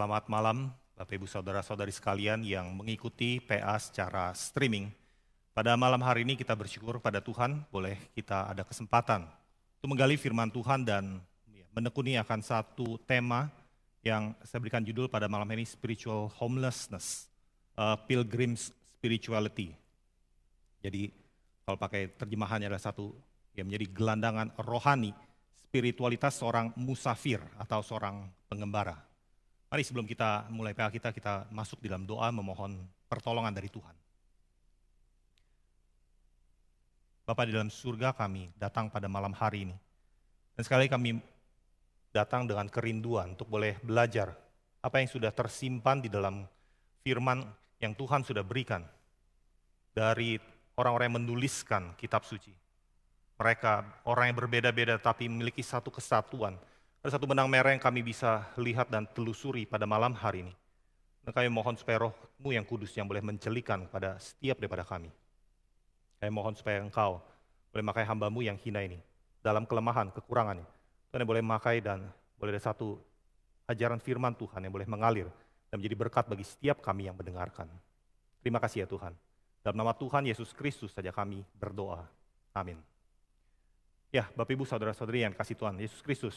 Selamat malam Bapak Ibu Saudara-saudari sekalian yang mengikuti PA secara streaming. Pada malam hari ini kita bersyukur pada Tuhan boleh kita ada kesempatan untuk menggali firman Tuhan dan menekuni akan satu tema yang saya berikan judul pada malam ini, Spiritual Homelessness, Pilgrim's Spirituality. Jadi kalau pakai terjemahannya adalah satu yang menjadi gelandangan rohani, spiritualitas seorang musafir atau seorang pengembara. Mari sebelum kita mulai PA kita masuk di dalam doa memohon pertolongan dari Tuhan. Bapa di dalam surga, kami datang pada malam hari ini. Dan sekali kami datang dengan kerinduan untuk boleh belajar apa yang sudah tersimpan di dalam firman yang Tuhan sudah berikan dari orang-orang yang menuliskan kitab suci. Mereka orang yang berbeda-beda tapi memiliki satu kesatuan. Ada satu benang merah yang kami bisa lihat dan telusuri pada malam hari ini. Dan kami mohon supaya Roh-Mu yang kudus yang boleh mencelikan pada setiap daripada kami. Kami mohon supaya Engkau boleh memakai hamba-Mu yang hina ini dalam kelemahan, kekurangannya. Tuhan yang boleh memakai dan boleh ada satu ajaran firman Tuhan yang boleh mengalir dan menjadi berkat bagi setiap kami yang mendengarkan. Terima kasih ya Tuhan. Dalam nama Tuhan Yesus Kristus saja kami berdoa. Amin. Ya, Bapak Ibu Saudara-saudari yang kasih Tuhan Yesus Kristus.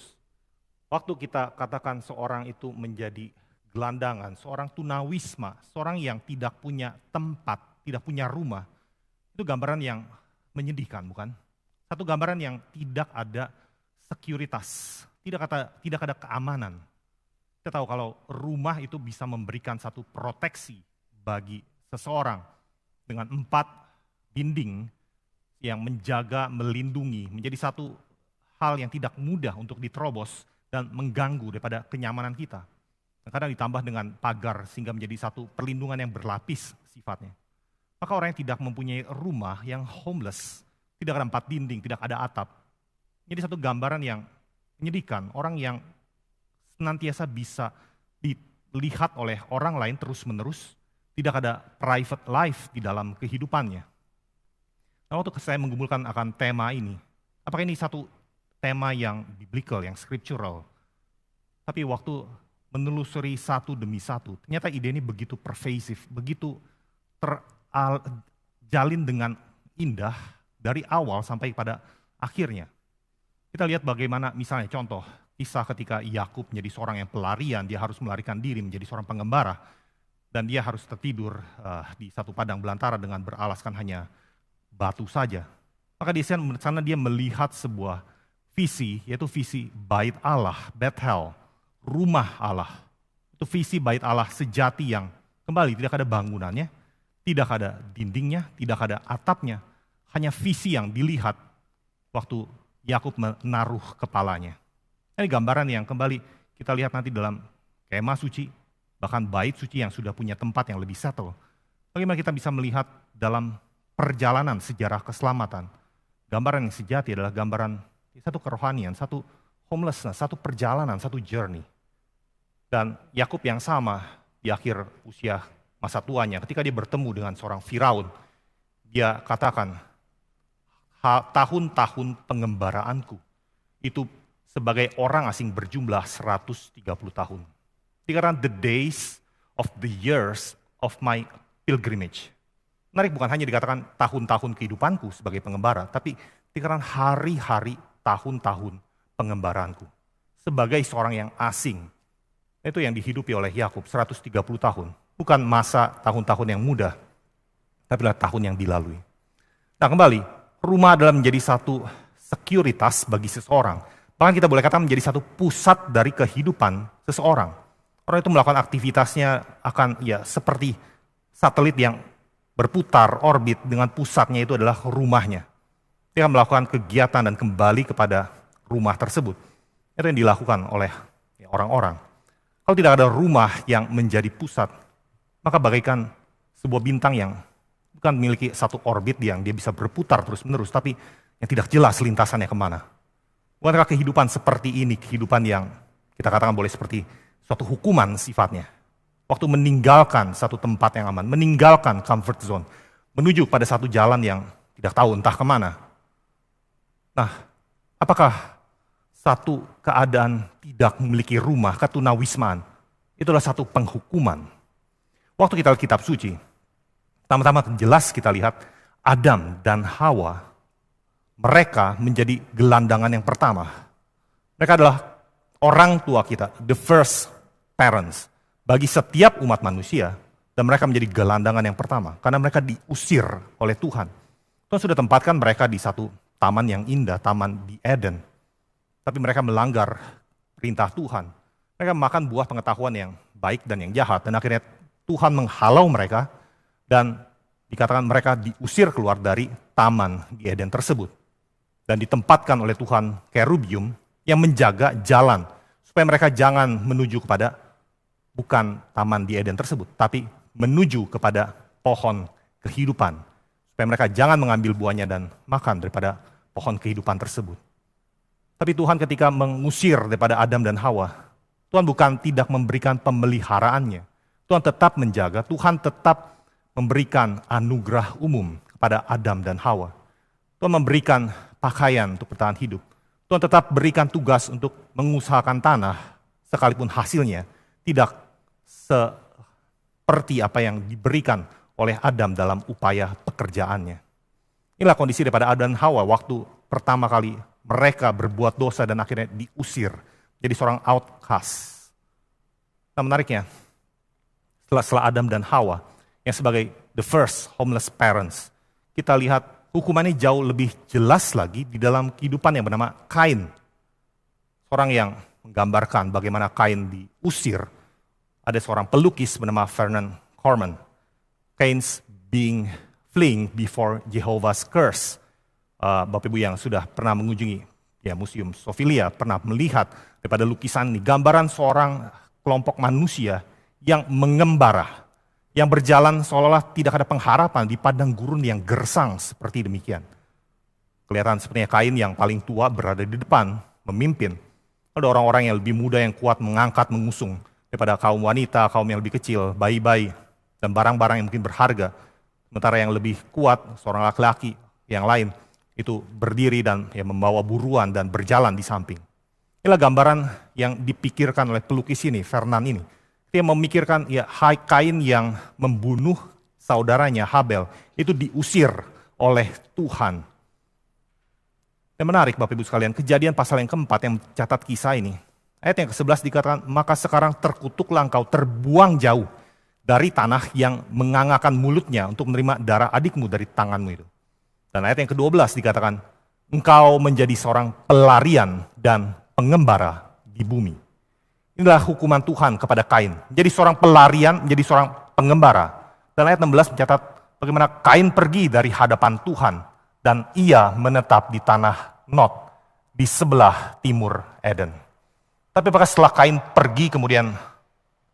Waktu kita katakan seorang itu menjadi gelandangan, seorang tunawisma, seorang yang tidak punya tempat, tidak punya rumah, itu gambaran yang menyedihkan, bukan? Satu gambaran yang tidak ada sekuritas, tidak ada keamanan. Kita tahu kalau rumah itu bisa memberikan satu proteksi bagi seseorang dengan 4 dinding yang menjaga, melindungi, menjadi satu hal yang tidak mudah untuk diterobos dan mengganggu daripada kenyamanan kita. Kadang ditambah dengan pagar sehingga menjadi satu perlindungan yang berlapis sifatnya. Maka orang yang tidak mempunyai rumah, yang homeless, tidak ada 4 dinding, tidak ada atap, jadi satu gambaran yang menyedihkan. Orang yang senantiasa bisa dilihat oleh orang lain terus-menerus, tidak ada private life di dalam kehidupannya. Nah, waktu saya menggumulkan akan tema ini, apakah ini satu tema yang biblical, yang scriptural. Tapi waktu menelusuri satu demi satu, ternyata ide ini begitu pervasif, begitu terjalin dengan indah dari awal sampai pada akhirnya. Kita lihat bagaimana misalnya contoh, kisah ketika Yakub menjadi seorang yang pelarian, dia harus melarikan diri menjadi seorang pengembara, dan dia harus tertidur di satu padang belantara dengan beralaskan hanya batu saja. Maka di sana dia melihat sebuah visi, yaitu visi bait Allah, Bethel, rumah Allah. Itu visi bait Allah sejati yang kembali tidak ada bangunannya, tidak ada dindingnya, tidak ada atapnya. Hanya visi yang dilihat waktu Yakub menaruh kepalanya. Ini gambaran yang kembali kita lihat nanti dalam kemah suci, bahkan bait suci yang sudah punya tempat yang lebih settle. Bagaimana kita bisa melihat dalam perjalanan sejarah keselamatan. Gambaran yang sejati adalah gambaran satu kerohanian, satu homelessness, satu perjalanan, satu journey. Dan Yakub yang sama di akhir usia masa tuanya, ketika dia bertemu dengan seorang Firaun, dia katakan, tahun-tahun pengembaraanku itu sebagai orang asing berjumlah 130 tahun. Dikatakan the days of the years of my pilgrimage. Menarik, bukan hanya dikatakan tahun-tahun kehidupanku sebagai pengembara, tapi dikatakan hari-hari, tahun-tahun pengembaraanku. Sebagai seorang yang asing. Itu yang dihidupi oleh Yakub 130 tahun. Bukan masa tahun-tahun yang mudah, tapi adalah tahun yang dilalui. Nah kembali, rumah adalah menjadi satu sekuritas bagi seseorang. Bahkan kita boleh katakan menjadi satu pusat dari kehidupan seseorang. Orang itu melakukan aktivitasnya akan seperti satelit yang berputar orbit dengan pusatnya itu adalah rumahnya. Dia akan melakukan kegiatan dan kembali kepada rumah tersebut. Itu yang dilakukan oleh orang-orang. Kalau tidak ada rumah yang menjadi pusat, maka bagaikan sebuah bintang yang bukan memiliki satu orbit yang dia bisa berputar terus-menerus, tapi yang tidak jelas lintasannya kemana. Bukankah kehidupan seperti ini, kehidupan yang kita katakan boleh seperti suatu hukuman sifatnya. Waktu meninggalkan satu tempat yang aman, meninggalkan comfort zone, menuju pada satu jalan yang tidak tahu entah kemana. Nah, apakah satu keadaan tidak memiliki rumah, ketunawismaan, Itulah satu penghukuman. Waktu kita lihat kitab suci, pertama-tama jelas kita lihat Adam dan Hawa, mereka menjadi gelandangan yang pertama. Mereka adalah orang tua kita, the first parents, bagi setiap umat manusia, dan mereka menjadi gelandangan yang pertama, karena mereka diusir oleh Tuhan. Tuhan sudah tempatkan mereka di satu taman yang indah, taman di Eden. Tapi mereka melanggar perintah Tuhan. Mereka makan buah pengetahuan yang baik dan yang jahat, dan akhirnya Tuhan menghalau mereka, dan dikatakan mereka diusir keluar dari taman di Eden tersebut. Dan ditempatkan oleh Tuhan kerubium yang menjaga jalan, supaya mereka jangan menuju kepada bukan taman di Eden tersebut, tapi menuju kepada pohon kehidupan, supaya mereka jangan mengambil buahnya dan makan daripada pohon kehidupan tersebut. Tapi Tuhan ketika mengusir daripada Adam dan Hawa, Tuhan bukan tidak memberikan pemeliharaannya. Tuhan tetap menjaga, Tuhan tetap memberikan anugerah umum kepada Adam dan Hawa. Tuhan memberikan pakaian untuk bertahan hidup. Tuhan tetap berikan tugas untuk mengusahakan tanah, sekalipun hasilnya tidak seperti apa yang diberikan oleh Adam dalam upaya pekerjaannya. Inilah kondisi daripada Adam dan Hawa waktu pertama kali mereka berbuat dosa dan akhirnya diusir. Jadi seorang outcast. Nah menariknya, setelah Adam dan Hawa, yang sebagai the first homeless parents, kita lihat hukumannya jauh lebih jelas lagi di dalam kehidupan yang bernama Kain. Seorang yang menggambarkan bagaimana Kain diusir. Ada seorang pelukis bernama Vernon Corman. Kain's fleeing before Jehovah's curse. Bapak Ibu yang sudah pernah mengunjungi Museum Sophia pernah melihat daripada lukisan ini, gambaran seorang kelompok manusia yang mengembara, yang berjalan seolah-olah tidak ada pengharapan di padang gurun yang gersang seperti demikian. Kelihatan sepertinya Kain yang paling tua berada di depan, memimpin. Ada orang-orang yang lebih muda yang kuat mengangkat, mengusung daripada kaum wanita, kaum yang lebih kecil, bayi-bayi, dan barang-barang yang mungkin berharga. Sementara yang lebih kuat, seorang laki-laki yang lain, itu berdiri dan membawa buruan dan berjalan di samping. Inilah gambaran yang dipikirkan oleh pelukis ini, Vernon ini. Dia memikirkan Kain yang membunuh saudaranya Habel itu diusir oleh Tuhan. Dan menarik Bapak Ibu sekalian, Kejadian pasal yang keempat yang mencatat kisah ini. Ayat yang ke-11 dikatakan, maka sekarang terkutuklah engkau, terbuang jauh dari tanah yang mengangakan mulutnya untuk menerima darah adikmu dari tanganmu itu. Dan ayat yang ke-12 dikatakan, engkau menjadi seorang pelarian dan pengembara di bumi. Inilah hukuman Tuhan kepada Kain. Jadi seorang pelarian, menjadi seorang pengembara. Dan ayat 16 mencatat bagaimana Kain pergi dari hadapan Tuhan dan ia menetap di tanah Nod di sebelah timur Eden. Tapi apakah setelah Kain pergi kemudian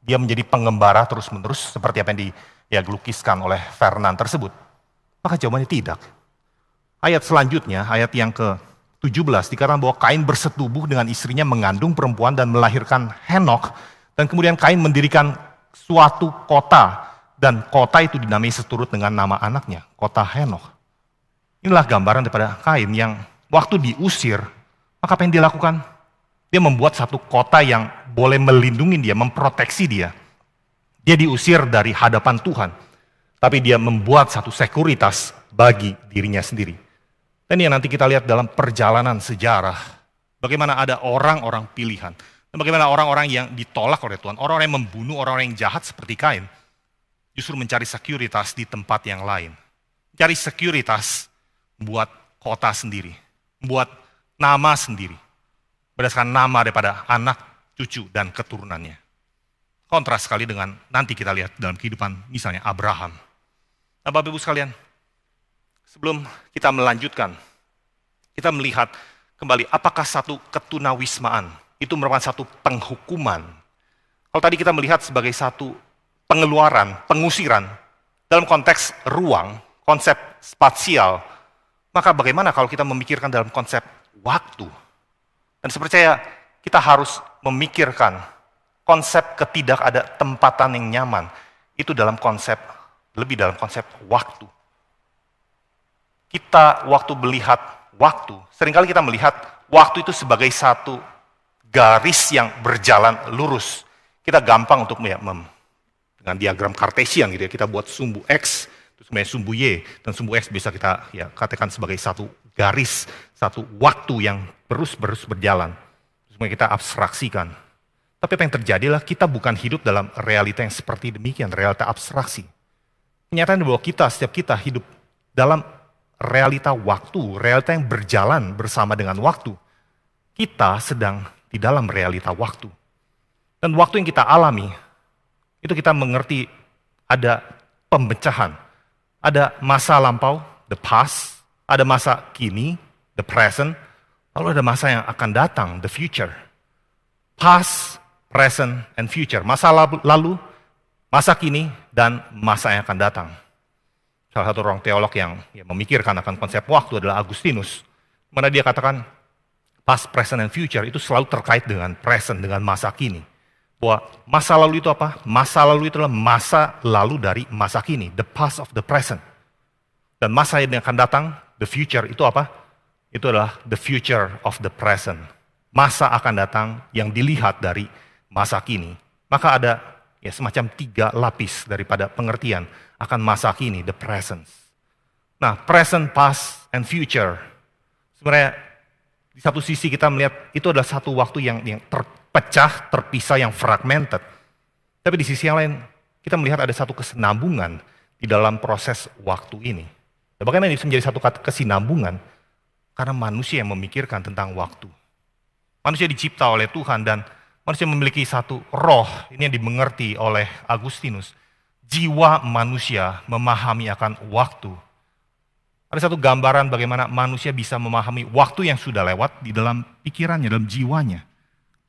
dia menjadi pengembara terus-menerus seperti apa yang dilukiskan oleh Vernon tersebut? Maka jawabannya tidak. Ayat selanjutnya, ayat yang ke-17, dikatakan bahwa Kain bersetubuh dengan istrinya, mengandung perempuan dan melahirkan Henokh. Dan kemudian Kain mendirikan suatu kota, dan kota itu dinamai seturut dengan nama anaknya, kota Henokh. Inilah gambaran daripada Kain yang waktu diusir, maka apa yang dilakukan? Dia membuat satu kota yang boleh melindungi dia, memproteksi dia. Dia diusir dari hadapan Tuhan, tapi dia membuat satu sekuritas bagi dirinya sendiri. Dan yang nanti kita lihat dalam perjalanan sejarah, bagaimana ada orang-orang pilihan, dan bagaimana orang-orang yang ditolak oleh Tuhan, orang-orang yang membunuh, orang-orang yang jahat seperti Kain, justru mencari sekuritas di tempat yang lain. Mencari sekuritas, membuat kota sendiri, membuat nama sendiri, berdasarkan nama daripada anak, cucu, dan keturunannya. Kontras sekali dengan nanti kita lihat dalam kehidupan misalnya Abraham. Nah Bapak Ibu sekalian, sebelum kita melanjutkan, kita melihat kembali apakah satu ketunawismaan itu merupakan satu penghukuman. Kalau tadi kita melihat sebagai satu pengeluaran, pengusiran dalam konteks ruang, konsep spasial, maka bagaimana kalau kita memikirkan dalam konsep waktu? Dan saya percaya kita harus memikirkan konsep ketidakada tempatan yang nyaman itu lebih dalam konsep waktu. Kita waktu melihat waktu, seringkali kita melihat waktu itu sebagai satu garis yang berjalan lurus. Kita gampang untuk dengan diagram Cartesian gitu ya, kita buat sumbu X, terus kemudian sumbu Y, dan sumbu X bisa kita ya katakan sebagai satu garis, satu waktu yang terus berjalan. Terus kemudian kita abstraksikan. Tapi apa yang terjadi adalah kita bukan hidup dalam realita yang seperti demikian, realita abstraksi. Kenyataan bahwa setiap kita hidup dalam realita waktu, realita yang berjalan bersama dengan waktu. Kita sedang di dalam realita waktu. Dan waktu yang kita alami, itu kita mengerti ada pembecahan. Ada masa lampau, the past, ada masa kini, the present, lalu ada masa yang akan datang, the future. Past, present, and future. Masa lalu, masa kini, dan masa yang akan datang. Salah satu orang teolog yang memikirkan akan konsep waktu adalah Agustinus. Mana dia katakan, past, present, and future itu selalu terkait dengan present, dengan masa kini. Bahwa masa lalu itu apa? Masa lalu itu adalah masa lalu dari masa kini, the past of the present. Dan masa yang akan datang, the future itu apa? Itu adalah the future of the present. Masa akan datang yang dilihat dari masa kini. Maka ada semacam 3 lapis daripada pengertian akan masa kini, the present. Nah, present, past, and future. Sebenarnya di satu sisi kita melihat itu adalah satu waktu yang terpecah, terpisah, yang fragmented. Tapi di sisi yang lain, kita melihat ada satu kesinambungan di dalam proses waktu ini. Dan bagaimana ini bisa menjadi satu kesinambungan? Karena manusia yang memikirkan tentang waktu. Manusia dicipta oleh Tuhan dan manusia memiliki satu roh, ini yang dimengerti oleh Agustinus. Jiwa manusia memahami akan waktu. Ada satu gambaran bagaimana manusia bisa memahami waktu yang sudah lewat di dalam pikirannya, dalam jiwanya.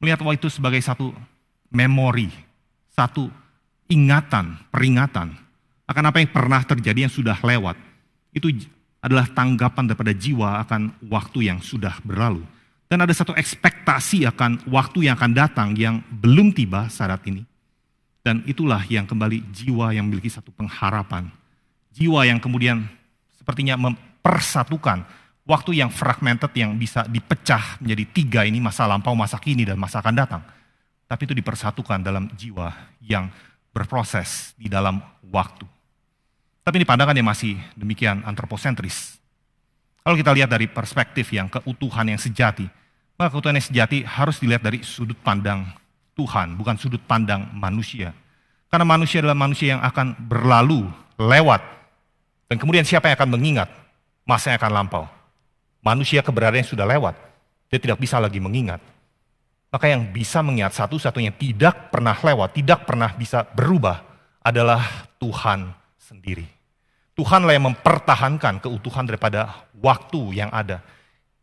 Melihat waktu itu sebagai satu memori, satu ingatan, peringatan akan apa yang pernah terjadi yang sudah lewat. Itu adalah tanggapan daripada jiwa akan waktu yang sudah berlalu. Dan ada satu ekspektasi akan waktu yang akan datang yang belum tiba saat ini. Dan itulah yang kembali jiwa yang memiliki satu pengharapan. Jiwa yang kemudian sepertinya mempersatukan waktu yang fragmented yang bisa dipecah menjadi 3 ini, masa lampau, masa kini, dan masa akan datang. Tapi itu dipersatukan dalam jiwa yang berproses di dalam waktu. Tapi ini pandangan yang masih demikian antroposentris. Kalau kita lihat dari perspektif yang keutuhan yang sejati, maka keutuhan yang sejati harus dilihat dari sudut pandang Tuhan, bukan sudut pandang manusia. Karena manusia adalah manusia yang akan berlalu, lewat. Dan kemudian siapa yang akan mengingat masa yang akan lampau? Manusia keberadaan yang sudah lewat, dia tidak bisa lagi mengingat. Maka yang bisa mengingat satu-satunya tidak pernah lewat, tidak pernah bisa berubah adalah Tuhan sendiri. Tuhanlah yang mempertahankan keutuhan daripada waktu yang ada.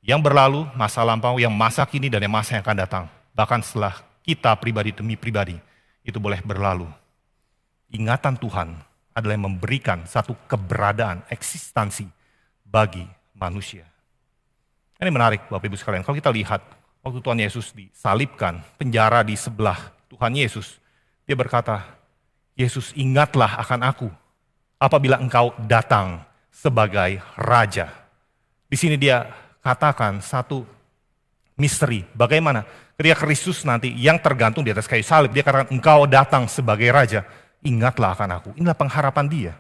Yang berlalu, masa lampau, yang masa kini, dan yang masa yang akan datang. Bahkan setelah kita pribadi demi pribadi, itu boleh berlalu. Ingatan Tuhan adalah yang memberikan satu keberadaan, eksistensi bagi manusia. Ini menarik Bapak Ibu sekalian, kalau kita lihat waktu Tuhan Yesus disalibkan, penjara di sebelah Tuhan Yesus, dia berkata, Yesus ingatlah akan aku apabila engkau datang sebagai Raja. Di sini dia katakan satu misteri, bagaimana ketika Kristus nanti yang tergantung di atas kayu salib, dia katakan engkau datang sebagai Raja, ingatlah akan aku. Inilah pengharapan dia.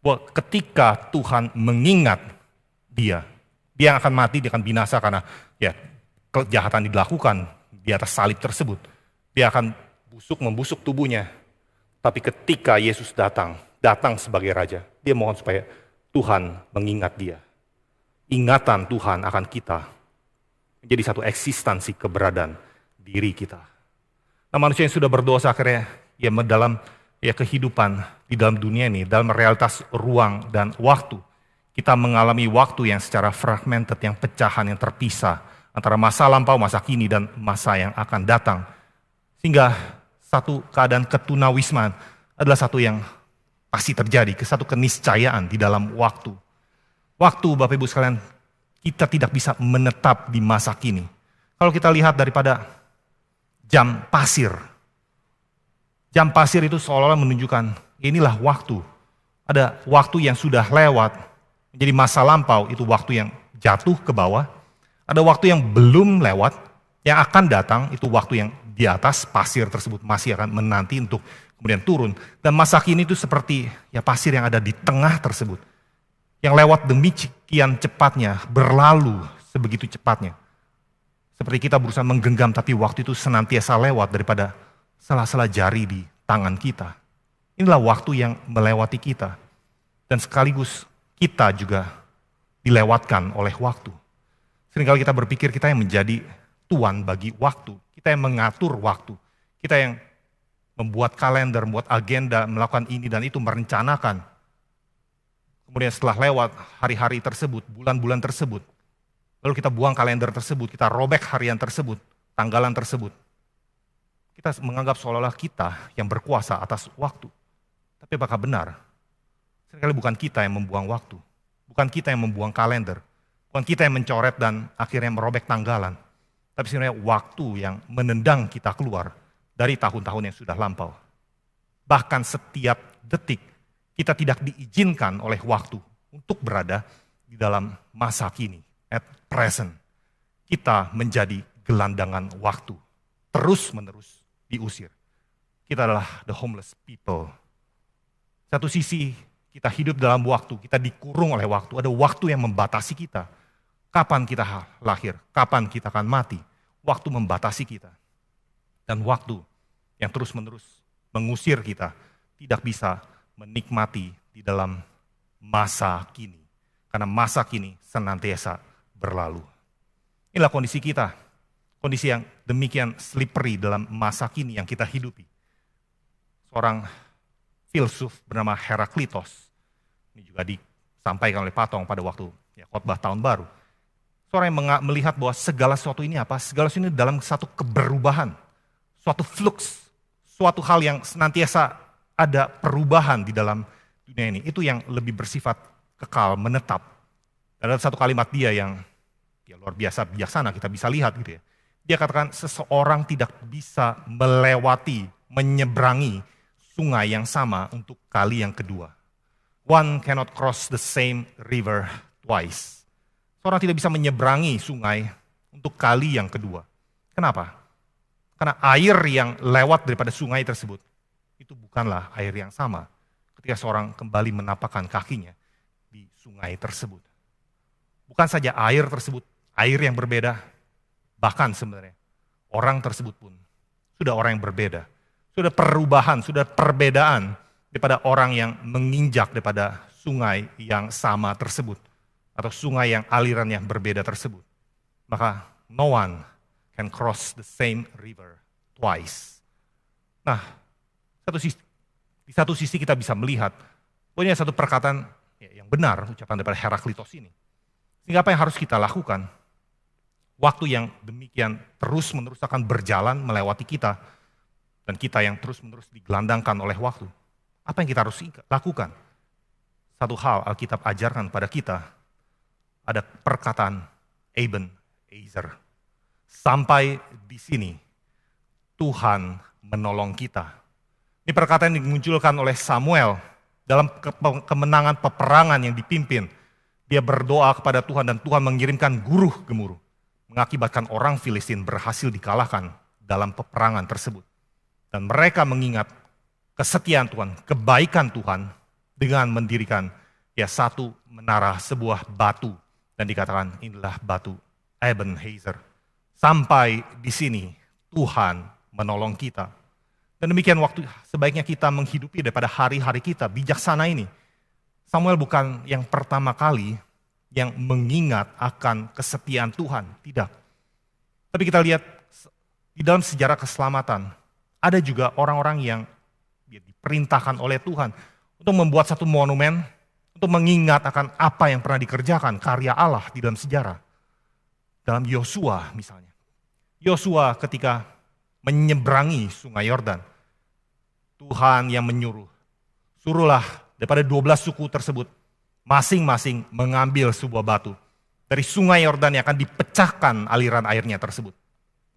Bahwa ketika Tuhan mengingat dia yang akan mati, dia akan binasa karena kejahatan dilakukan di atas salib tersebut. Dia akan membusuk tubuhnya. Tapi ketika Yesus datang sebagai Raja, dia mohon supaya Tuhan mengingat dia. Ingatan Tuhan akan kita menjadi satu eksistensi keberadaan diri kita. Nah, manusia yang sudah berdosa akhirnya dalam kehidupan di dalam dunia ini, dalam realitas ruang dan waktu, kita mengalami waktu yang secara fragmented, yang pecahan, yang terpisah antara masa lampau, masa kini, dan masa yang akan datang. Sehingga satu keadaan ketunawisman adalah satu yang pasti terjadi, satu keniscayaan di dalam waktu. Waktu, Bapak Ibu sekalian, kita tidak bisa menetap di masa kini. Kalau kita lihat daripada jam pasir itu seolah-olah menunjukkan inilah waktu. Ada waktu yang sudah lewat, menjadi masa lampau, itu waktu yang jatuh ke bawah. Ada waktu yang belum lewat, yang akan datang, itu waktu yang di atas, pasir tersebut masih akan menanti untuk kemudian turun. Dan masa kini itu seperti ya pasir yang ada di tengah tersebut, yang lewat demikian cepatnya, berlalu sebegitu cepatnya. Seperti kita berusaha menggenggam, tapi waktu itu senantiasa lewat daripada sela-sela jari di tangan kita. Inilah waktu yang melewati kita. Dan sekaligus kita juga dilewatkan oleh waktu. Seringkali kita berpikir kita yang menjadi tuan bagi waktu. Kita yang mengatur waktu. Kita yang membuat kalender, membuat agenda, melakukan ini dan itu, merencanakan. Kemudian setelah lewat hari-hari tersebut, bulan-bulan tersebut, lalu kita buang kalender tersebut, kita robek harian tersebut, tanggalan tersebut. Kita menganggap seolah-olah kita yang berkuasa atas waktu. Tapi apakah benar? Seringkali bukan kita yang membuang waktu. Bukan kita yang membuang kalender. Bukan kita yang mencoret dan akhirnya merobek tanggalan. Tapi sebenarnya waktu yang menendang kita keluar dari tahun-tahun yang sudah lampau. Bahkan setiap detik kita tidak diizinkan oleh waktu untuk berada di dalam masa kini, at present. Kita menjadi gelandangan waktu, terus-menerus diusir. Kita adalah the homeless people. Satu sisi kita hidup dalam waktu, kita dikurung oleh waktu, ada waktu yang membatasi kita. Kapan kita lahir, kapan kita akan mati, waktu membatasi kita. Dan waktu yang terus-menerus mengusir kita, tidak bisa menikmati di dalam masa kini. Karena masa kini senantiasa berlalu. Inilah kondisi kita, kondisi yang demikian slippery dalam masa kini yang kita hidupi. Seorang filsuf bernama Heraklitos, ini juga disampaikan oleh Platong pada waktu khotbah tahun baru. Seorang yang melihat bahwa segala sesuatu ini apa? Segala sesuatu ini dalam satu keberubahan, suatu flux, suatu hal yang senantiasa ada perubahan di dalam dunia ini. Itu yang lebih bersifat kekal, menetap. Dan ada satu kalimat dia yang luar biasa bijaksana, kita bisa lihat gitu ya. Dia katakan seseorang tidak bisa melewati, menyeberangi sungai yang sama untuk kali yang kedua. One cannot cross the same river twice. Seorang tidak bisa menyeberangi sungai untuk kali yang kedua. Kenapa? Karena air yang lewat daripada sungai tersebut, itu bukanlah air yang sama ketika seorang kembali menapakkan kakinya di sungai tersebut. Bukan saja air tersebut, air yang berbeda, bahkan sebenarnya orang tersebut pun sudah orang yang berbeda. Sudah perubahan, sudah perbedaan daripada orang yang menginjak daripada sungai yang sama tersebut. Atau sungai yang alirannya berbeda tersebut. Maka no one can cross the same river twice. Nah, di satu sisi kita bisa melihat bahwa ini satu perkataan yang benar, ucapan daripada Heraklitos ini. Sehingga apa yang harus kita lakukan? Waktu yang demikian terus-menerus akan berjalan melewati kita, dan kita yang terus-menerus digelandangkan oleh waktu. Apa yang kita harus lakukan? Satu hal Alkitab ajarkan pada kita, ada perkataan Eben Ezer. Sampai di sini Tuhan menolong kita. Ini perkataan yang dimunculkan oleh Samuel dalam kemenangan peperangan yang dipimpin. Dia berdoa kepada Tuhan dan Tuhan mengirimkan guruh gemuruh. Mengakibatkan orang Filistin berhasil dikalahkan dalam peperangan tersebut. Dan mereka mengingat kesetiaan Tuhan, kebaikan Tuhan dengan mendirikan satu menara, sebuah batu. Dan dikatakan inilah batu Ebenezer. Sampai di sini Tuhan menolong kita. Dan demikian waktu sebaiknya kita menghidupi daripada hari-hari kita bijaksana ini. Samuel bukan yang pertama kali yang mengingat akan kesetiaan Tuhan, tidak. Tapi kita lihat di dalam sejarah keselamatan, ada juga orang-orang yang diperintahkan oleh Tuhan untuk membuat satu monumen, untuk mengingat akan apa yang pernah dikerjakan, karya Allah di dalam sejarah. Dalam Yosua misalnya. Yosua ketika menyeberangi sungai Yordan, Tuhan yang menyuruh, suruhlah daripada 12 suku tersebut, masing-masing mengambil sebuah batu. Dari sungai Yordan yang akan dipecahkan aliran airnya tersebut.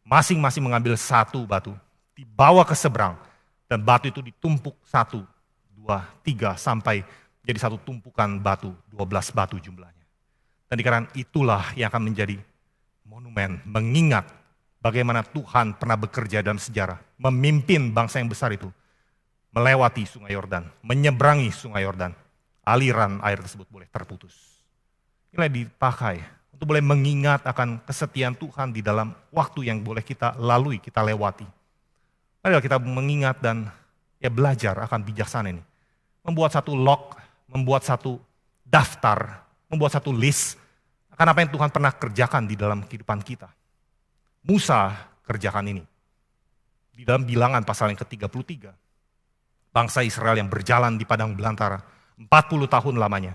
Masing-masing mengambil satu batu, dibawa ke seberang, dan batu itu ditumpuk 1, 2, 3, sampai jadi satu tumpukan batu, 12 batu jumlahnya. Dan dikarenakan itulah yang akan menjadi monumen, mengingat bagaimana Tuhan pernah bekerja dalam sejarah, memimpin bangsa yang besar itu melewati sungai Yordan, menyeberangi sungai Yordan, aliran air tersebut boleh terputus. Inilah dipakai untuk boleh mengingat akan kesetiaan Tuhan di dalam waktu yang boleh kita lalui, kita lewati. Marilah kita mengingat dan belajar akan bijaksana ini. Membuat satu log, membuat satu daftar, membuat satu list akan apa yang Tuhan pernah kerjakan di dalam kehidupan kita. Musa kerjakan ini. Di dalam Bilangan pasal yang ke-33. Bangsa Israel yang berjalan di padang belantara 40 tahun lamanya.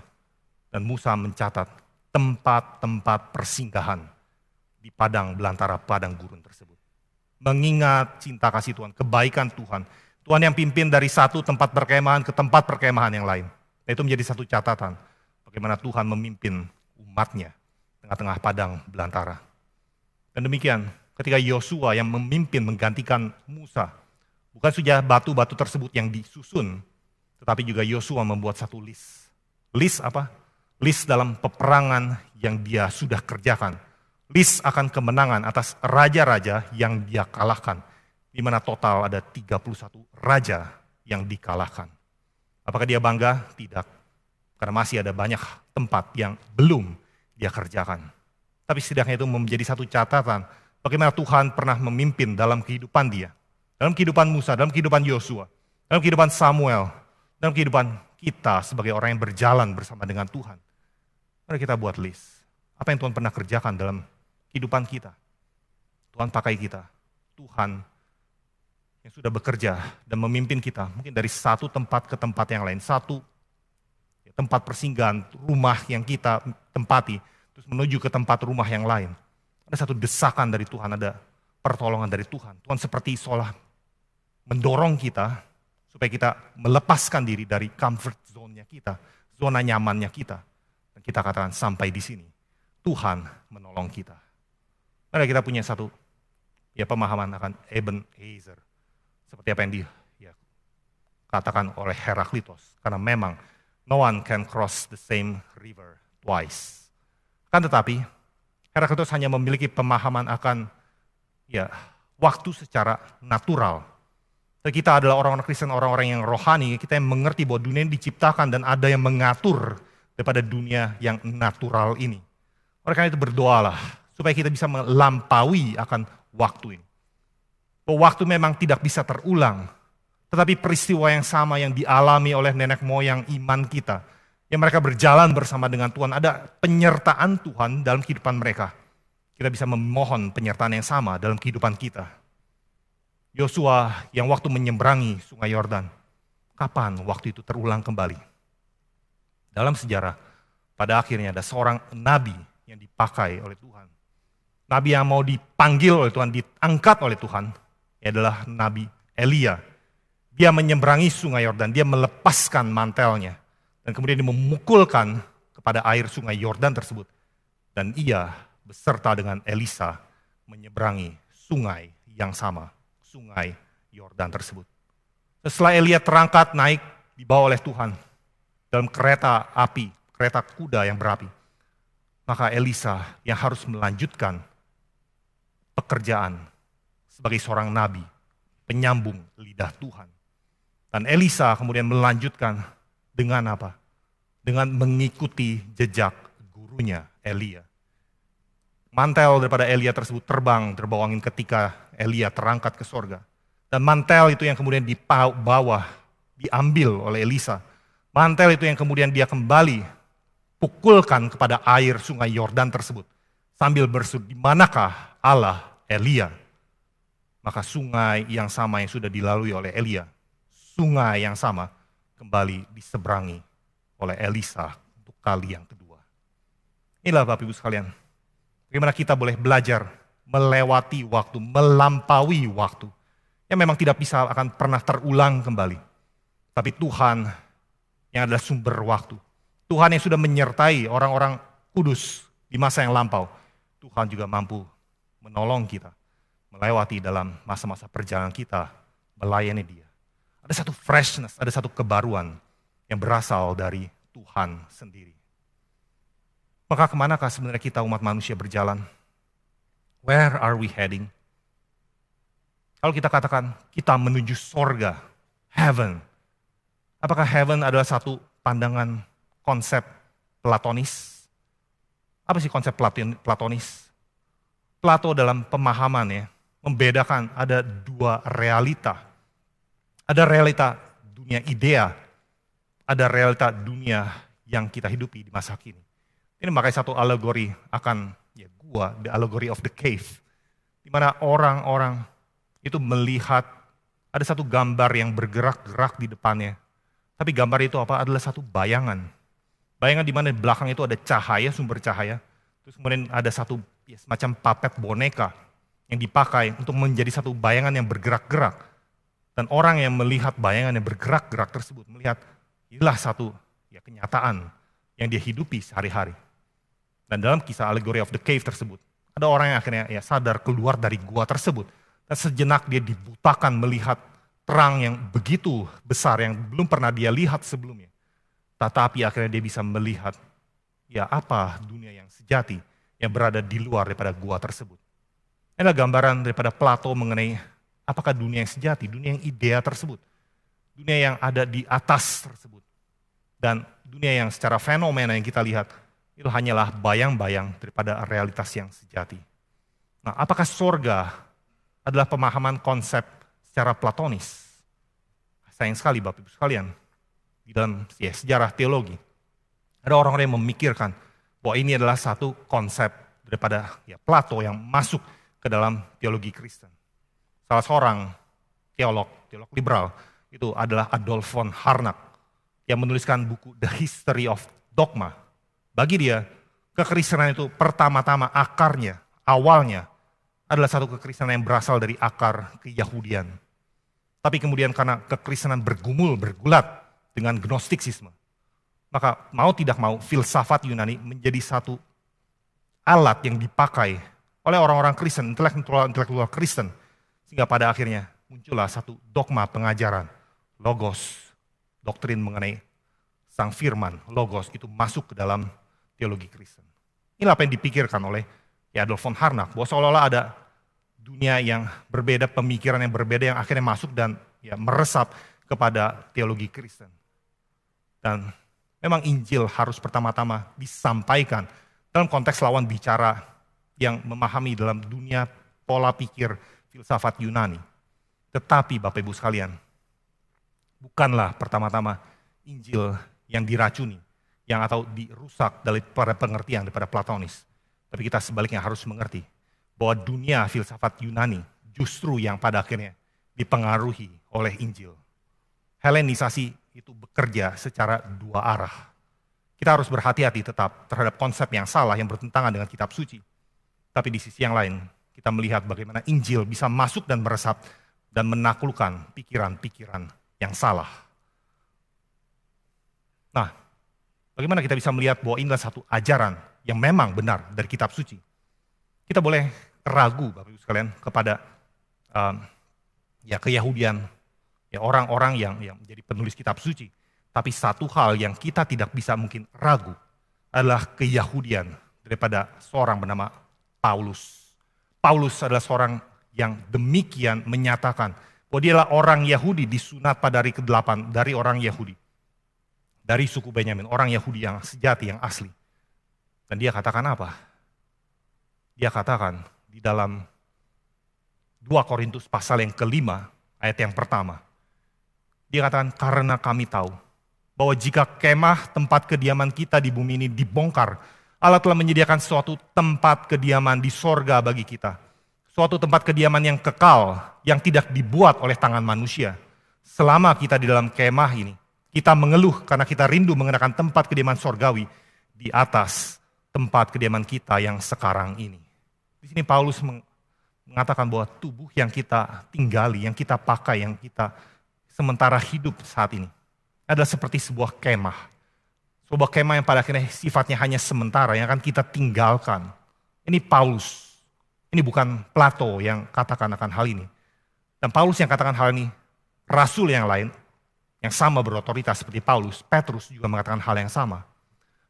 Dan Musa mencatat tempat-tempat persinggahan di padang belantara, padang gurun tersebut. Mengingat cinta kasih Tuhan, kebaikan Tuhan. Tuhan yang pimpin dari satu tempat perkemahan ke tempat perkemahan yang lain. Dan itu menjadi satu catatan. Bagaimana Tuhan memimpin umatnya tengah-tengah padang belantara. Dan demikian, ketika Yosua yang memimpin menggantikan Musa, bukan saja batu-batu tersebut yang disusun, tetapi juga Yosua membuat satu list. List apa? List dalam peperangan yang dia sudah kerjakan. List akan kemenangan atas raja-raja yang dia kalahkan. Di mana total ada 31 raja yang dikalahkan. Apakah dia bangga? Tidak. Karena masih ada banyak tempat yang belum dia kerjakan. Tapi setidaknya itu menjadi satu catatan bagaimana Tuhan pernah memimpin dalam kehidupan dia. Dalam kehidupan Musa, dalam kehidupan Yosua, dalam kehidupan Samuel, dalam kehidupan kita sebagai orang yang berjalan bersama dengan Tuhan. Mari kita buat list. Apa yang Tuhan pernah kerjakan dalam kehidupan kita. Tuhan pakai kita. Tuhan yang sudah bekerja dan memimpin kita. Mungkin dari satu tempat ke tempat yang lain. Satu tempat persinggahan, rumah yang kita tempati. Terus menuju ke tempat rumah yang lain. Ada satu desakan dari Tuhan, ada pertolongan dari Tuhan. Tuhan seperti seolah mendorong kita supaya kita melepaskan diri dari comfort zone-nya kita, zona nyamannya kita. Dan kita katakan sampai di sini, Tuhan menolong kita. Mari kita punya satu pemahaman akan Ebenezer. Seperti apa yang dikatakan oleh Heraklitos. Karena memang no one can cross the same river twice. Kan tetapi Heraklitos hanya memiliki pemahaman akan waktu secara natural. Kita adalah orang-orang Kristen, orang-orang yang rohani, kita yang mengerti bahwa dunia ini diciptakan dan ada yang mengatur daripada dunia yang natural ini. Oleh karena itu berdoalah supaya kita bisa melampaui akan waktu ini. Bahwa waktu memang tidak bisa terulang, tetapi peristiwa yang sama yang dialami oleh nenek moyang iman kita, yang mereka berjalan bersama dengan Tuhan, ada penyertaan Tuhan dalam kehidupan mereka. Kita bisa memohon penyertaan yang sama dalam kehidupan kita. Yosua yang waktu menyeberangi sungai Yordan, kapan waktu itu terulang kembali? Dalam sejarah, pada akhirnya ada seorang nabi yang dipakai oleh Tuhan. Nabi yang mau dipanggil oleh Tuhan, diangkat oleh Tuhan, adalah Nabi Elia. Dia menyeberangi sungai Yordan, dia melepaskan mantelnya, dan kemudian dia memukulkan kepada air sungai Yordan tersebut. Dan ia beserta dengan Elisa menyeberangi sungai yang sama, sungai Yordan tersebut. Setelah Elia terangkat naik, dibawa oleh Tuhan dalam kereta api, kereta kuda yang berapi, maka Elisa yang harus melanjutkan pekerjaan sebagai seorang nabi, penyambung lidah Tuhan. Dan Elisa kemudian melanjutkan dengan apa? Dengan mengikuti jejak gurunya Elia. Mantel daripada Elia tersebut terbang, terbawa angin ketika Elia terangkat ke sorga. Dan mantel itu yang kemudian dibawa, diambil oleh Elisa. Mantel itu yang kemudian dia kembali pukulkan kepada air sungai Yordan tersebut. Sambil berseru, di manakah Allah Elia? Maka sungai yang sama yang sudah dilalui oleh Elia, sungai yang sama kembali diseberangi oleh Elisa untuk kali yang kedua. Inilah Bapak Ibu sekalian, bagaimana kita boleh belajar melewati waktu, melampaui waktu, yang memang tidak bisa akan pernah terulang kembali. Tapi Tuhan yang adalah sumber waktu, Tuhan yang sudah menyertai orang-orang kudus di masa yang lampau, Tuhan juga mampu menolong kita melewati dalam masa-masa perjalanan kita melayani Dia. Ada satu freshness, ada satu kebaruan yang berasal dari Tuhan sendiri. Maka kemanakah sebenarnya kita umat manusia berjalan? Where are we heading? Kalau kita katakan kita menuju sorga, heaven. Apakah heaven adalah satu pandangan konsep platonis? Apa sih konsep platonis? Plato dalam pemahamannya membedakan ada dua realita. Ada realita dunia idea, ada realita dunia yang kita hidupi di masa kini. Ini makanya satu alegori akan gua, the allegory of the cave. Di mana orang-orang itu melihat ada satu gambar yang bergerak-gerak di depannya. Tapi gambar itu apa? Adalah satu bayangan. Bayangan di mana di belakang itu ada cahaya, sumber cahaya. Terus kemudian ada satu semacam puppet boneka yang dipakai untuk menjadi satu bayangan yang bergerak-gerak. Dan orang yang melihat bayangan yang bergerak-gerak tersebut melihat inilah satu kenyataan yang dia hidupi sehari-hari. Dan dalam kisah Allegory of the Cave tersebut, ada orang yang akhirnya sadar keluar dari gua tersebut. Dan sejenak dia dibutakan melihat terang yang begitu besar yang belum pernah dia lihat sebelumnya. Tetapi akhirnya dia bisa melihat apa dunia yang sejati yang berada di luar daripada gua tersebut. Ini adalah gambaran daripada Plato mengenai apakah dunia yang sejati, dunia yang idea tersebut. Dunia yang ada di atas tersebut. Dan dunia yang secara fenomena yang kita lihat, itu hanyalah bayang-bayang daripada realitas yang sejati. Nah, apakah sorga adalah pemahaman konsep secara platonis? Sayang sekali Bapak Ibu sekalian, di dalam sejarah teologi, ada orang-orang yang memikirkan bahwa ini adalah satu konsep daripada Plato yang masuk ke dalam teologi Kristen. Salah seorang teolog liberal itu adalah Adolf von Harnack yang menuliskan buku The History of Dogma. Bagi dia, kekristenan itu pertama-tama akarnya, awalnya adalah satu kekristenan yang berasal dari akar keyahudian. Tapi kemudian karena kekristenan bergulat dengan gnostisisme, maka mau tidak mau filsafat Yunani menjadi satu alat yang dipakai oleh orang-orang Kristen, intelektual Kristen, sehingga pada akhirnya muncullah satu dogma pengajaran, logos, doktrin mengenai sang firman, logos itu masuk ke dalam teologi Kristen. Inilah apa yang dipikirkan oleh Adolf von Harnack, bahwa seolah-olah ada dunia yang berbeda, pemikiran yang berbeda yang akhirnya masuk dan meresap kepada teologi Kristen. Dan memang Injil harus pertama-tama disampaikan dalam konteks lawan bicara yang memahami dalam dunia pola pikir filsafat Yunani. Tetapi Bapak Ibu sekalian, bukanlah pertama-tama Injil yang diracuni, yang atau dirusak daripada pengertian daripada platonis. Tapi kita sebaliknya harus mengerti bahwa dunia filsafat Yunani justru yang pada akhirnya dipengaruhi oleh Injil. Helenisasi itu bekerja secara dua arah. Kita harus berhati-hati tetap terhadap konsep yang salah yang bertentangan dengan kitab suci. Tapi di sisi yang lain, kita melihat bagaimana Injil bisa masuk dan meresap dan menaklukkan pikiran-pikiran yang salah. Nah, bagaimana kita bisa melihat bahwa inilah satu ajaran yang memang benar dari kitab suci? Kita boleh ragu, Bapak Ibu sekalian, kepada keyahudian, orang-orang yang menjadi penulis kitab suci. Tapi satu hal yang kita tidak bisa mungkin ragu adalah keyahudian daripada seorang bernama Paulus. Paulus adalah seorang yang demikian menyatakan bahwa dia adalah orang Yahudi disunat pada hari ke-8 dari orang Yahudi. Dari suku Benyamin, orang Yahudi yang sejati, yang asli. Dan dia katakan apa? Dia katakan di dalam 2 Korintus pasal yang ke-5, ayat yang pertama. Dia katakan, karena kami tahu bahwa jika kemah tempat kediaman kita di bumi ini dibongkar, Allah telah menyediakan suatu tempat kediaman di sorga bagi kita. Suatu tempat kediaman yang kekal, yang tidak dibuat oleh tangan manusia. Selama kita di dalam kemah ini, kita mengeluh karena kita rindu mengenakan tempat kediaman sorgawi di atas tempat kediaman kita yang sekarang ini. Di sini Paulus mengatakan bahwa tubuh yang kita tinggali, yang kita pakai, yang kita sementara hidup saat ini adalah seperti sebuah kemah. Sebuah kemah yang pada akhirnya sifatnya hanya sementara, yang akan kita tinggalkan. Ini Paulus, ini bukan Plato yang katakan akan hal ini. Dan Paulus yang katakan hal ini, rasul yang lain, yang sama berotoritas seperti Paulus, Petrus juga mengatakan hal yang sama.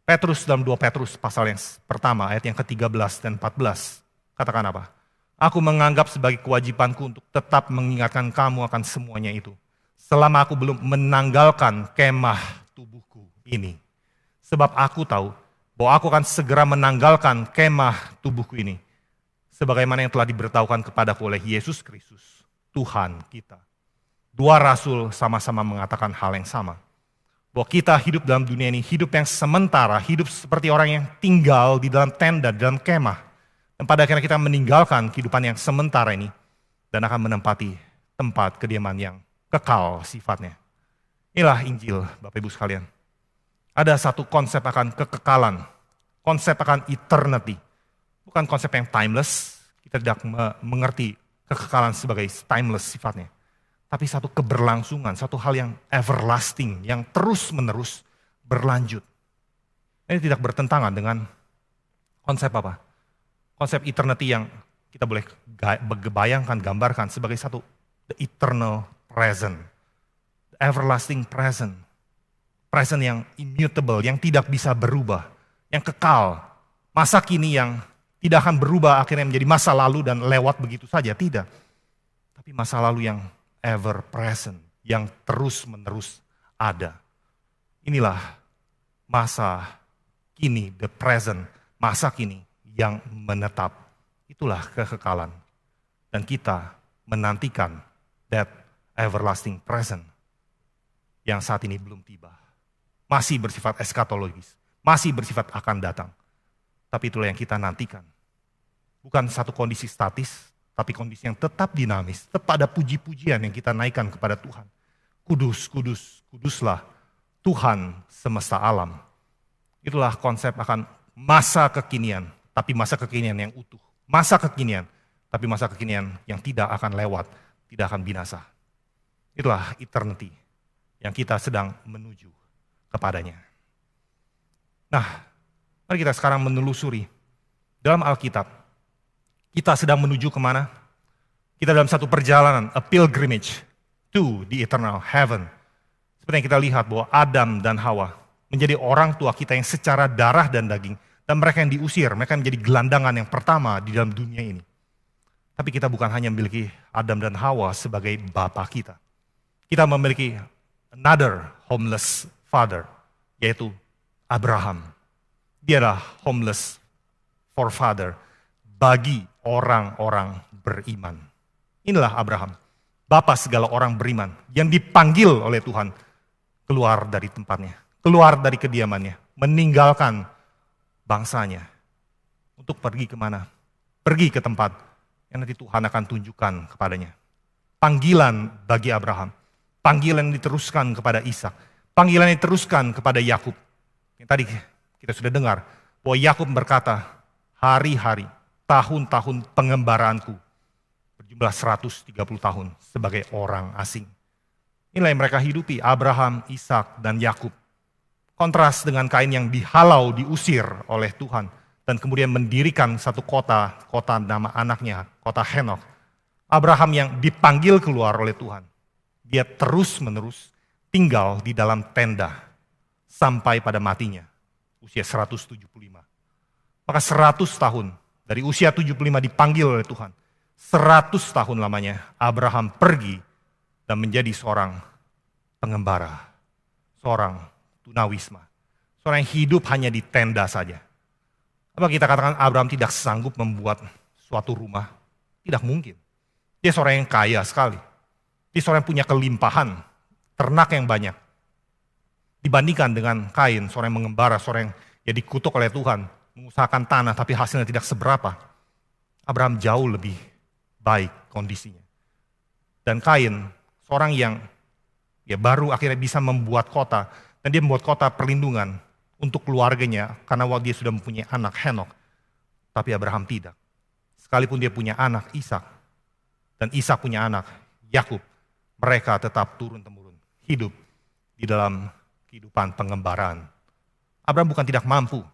Petrus dalam 2 Petrus pasal yang pertama, ayat yang ke-13 dan 14, katakan apa? Aku menganggap sebagai kewajibanku untuk tetap mengingatkan kamu akan semuanya itu. Selama aku belum menanggalkan kemah tubuhku ini. Sebab aku tahu bahwa aku akan segera menanggalkan kemah tubuhku ini. Sebagaimana yang telah diberitahukan kepadaku oleh Yesus Kristus, Tuhan kita. Dua rasul sama-sama mengatakan hal yang sama. Bahwa kita hidup dalam dunia ini, hidup yang sementara, hidup seperti orang yang tinggal di dalam tenda, di dalam kemah. Dan pada akhirnya kita meninggalkan kehidupan yang sementara ini dan akan menempati tempat kediaman yang kekal sifatnya. Inilah Injil, Bapak Ibu sekalian. Ada satu konsep akan kekekalan, konsep akan eternity. Bukan konsep yang timeless, kita tidak mengerti kekekalan sebagai timeless sifatnya. Tapi satu keberlangsungan, satu hal yang everlasting, yang terus-menerus berlanjut. Ini tidak bertentangan dengan konsep apa? Konsep eternity yang kita boleh bayangkan, gambarkan sebagai satu the eternal present. The everlasting present. Present yang immutable, yang tidak bisa berubah. Yang kekal. Masa kini yang tidak akan berubah akhirnya menjadi masa lalu dan lewat begitu saja. Tidak. Tapi masa lalu yang ever present. Yang terus-menerus ada. Inilah masa kini, the present. Masa kini yang menetap. Itulah kekekalan. Dan kita menantikan that everlasting present yang saat ini belum tiba. Masih bersifat eskatologis. Masih bersifat akan datang. Tapi itulah yang kita nantikan. Bukan satu kondisi statis, tapi kondisi yang tetap dinamis. Tetap ada puji-pujian yang kita naikkan kepada Tuhan. Kudus, kudus, kuduslah Tuhan semesta alam. Itulah konsep akan masa kekinian. Tapi masa kekinian yang utuh. Masa kekinian, tapi masa kekinian yang tidak akan lewat, tidak akan binasa. Itulah eternity yang kita sedang menuju kepadanya. Nah, mari kita sekarang menelusuri. Dalam Alkitab, kita sedang menuju kemana? Kita dalam satu perjalanan, a pilgrimage to the eternal heaven. Seperti yang kita lihat bahwa Adam dan Hawa menjadi orang tua kita yang secara darah dan daging. Dan mereka yang diusir, mereka menjadi gelandangan yang pertama di dalam dunia ini. Tapi kita bukan hanya memiliki Adam dan Hawa sebagai bapa kita. Kita memiliki another homeless father, yaitu Abraham. Dia adalah homeless forefather bagi orang-orang beriman. Inilah Abraham, bapa segala orang beriman, yang dipanggil oleh Tuhan keluar dari tempatnya, keluar dari kediamannya, meninggalkan bangsanya, untuk pergi kemana? Pergi ke tempat yang nanti Tuhan akan tunjukkan kepadanya. Panggilan bagi Abraham, panggilan yang diteruskan kepada Ishak, panggilan yang diteruskan kepada Yakub. Yang tadi kita sudah dengar, bahwa Yakub berkata, hari-hari, tahun-tahun pengembaraanku, berjumlah 130 tahun sebagai orang asing. Inilah yang mereka hidupi, Abraham, Ishak, dan Yakub. Kontras dengan Kain yang dihalau, diusir oleh Tuhan. Dan kemudian mendirikan satu kota nama anaknya, kota Henok. Abraham yang dipanggil keluar oleh Tuhan. Dia terus-menerus tinggal di dalam tenda. Sampai pada matinya, usia 175. Maka 100 tahun, dari usia 75 dipanggil oleh Tuhan. 100 tahun lamanya Abraham pergi dan menjadi seorang pengembara. Seorang tunawisma. Seorang yang hidup hanya di tenda saja. Apa kita katakan Abraham tidak sanggup membuat suatu rumah? Tidak mungkin. Dia seorang yang kaya sekali. Dia seorang yang punya kelimpahan, ternak yang banyak. Dibandingkan dengan Kain, seorang yang mengembara, seorang yang dikutuk oleh Tuhan, mengusahakan tanah tapi hasilnya tidak seberapa. Abraham jauh lebih baik kondisinya. Dan Kain, seorang yang baru akhirnya bisa membuat kota. Dan dia membuat kota perlindungan untuk keluarganya karena waktu dia sudah mempunyai anak Henok. Tapi Abraham tidak. Sekalipun dia punya anak Ishak dan Ishak punya anak Yakub, mereka tetap turun-temurun hidup di dalam kehidupan pengembaraan. Abraham bukan tidak mampu,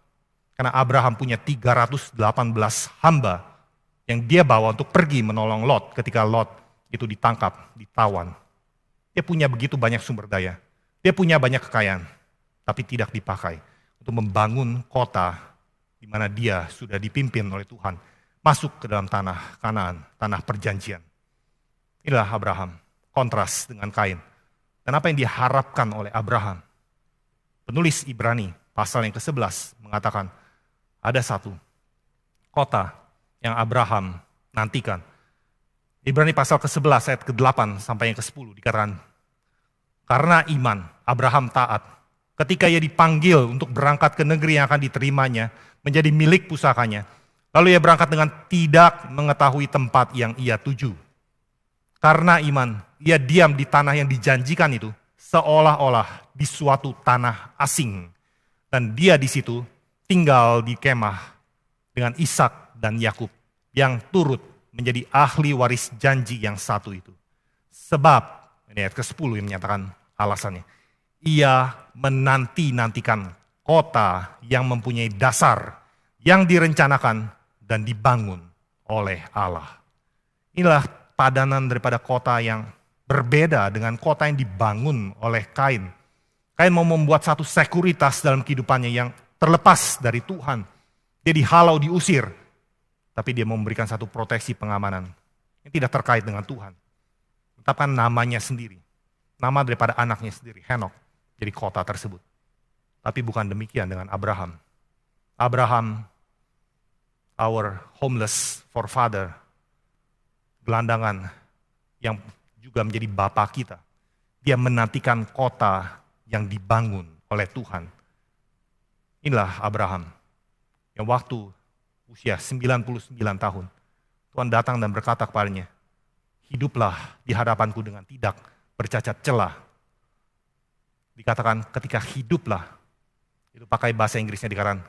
karena Abraham punya 318 hamba yang dia bawa untuk pergi menolong Lot ketika Lot itu ditangkap, ditawan. Dia punya begitu banyak sumber daya. Dia punya banyak kekayaan, tapi tidak dipakai untuk membangun kota di mana dia sudah dipimpin oleh Tuhan masuk ke dalam tanah Kanaan, tanah perjanjian. Inilah Abraham, kontras dengan Kain. Dan apa yang diharapkan oleh Abraham? Penulis Ibrani pasal yang ke-11 mengatakan ada satu kota yang Abraham nantikan. Ibrani pasal ke-11 ayat ke-8 sampai yang ke-10 dikatakan, karena iman Abraham taat ketika ia dipanggil untuk berangkat ke negeri yang akan diterimanya menjadi milik pusakanya. Lalu ia berangkat dengan tidak mengetahui tempat yang ia tuju. Karena iman, ia diam di tanah yang dijanjikan itu seolah-olah di suatu tanah asing. Dan dia di situ tinggal di kemah dengan Ishak dan Yakub yang turut menjadi ahli waris janji yang satu itu. Sebab, ini ayat ke-10 yang menyatakan alasannya, ia menanti-nantikan kota yang mempunyai dasar, yang direncanakan dan dibangun oleh Allah. Inilah padanan daripada kota yang berbeda dengan kota yang dibangun oleh Kain. Kain mau membuat satu sekuritas dalam kehidupannya yang terlepas dari Tuhan. Dia dihalau, diusir. Tapi dia memberikan satu proteksi pengamanan yang tidak terkait dengan Tuhan. Tetapkan namanya sendiri. Nama daripada anaknya sendiri, Henok, jadi kota tersebut. Tapi bukan demikian dengan Abraham. Abraham, our homeless forefather, gelandangan yang juga menjadi bapa kita. Dia menantikan kota yang dibangun oleh Tuhan. Inilah Abraham yang waktu usia 99 tahun, Tuhan datang dan berkata kepadanya, hiduplah di hadapanku dengan tidak bercacat celah. Dikatakan ketika hiduplah, itu pakai bahasa Inggrisnya dikatakan,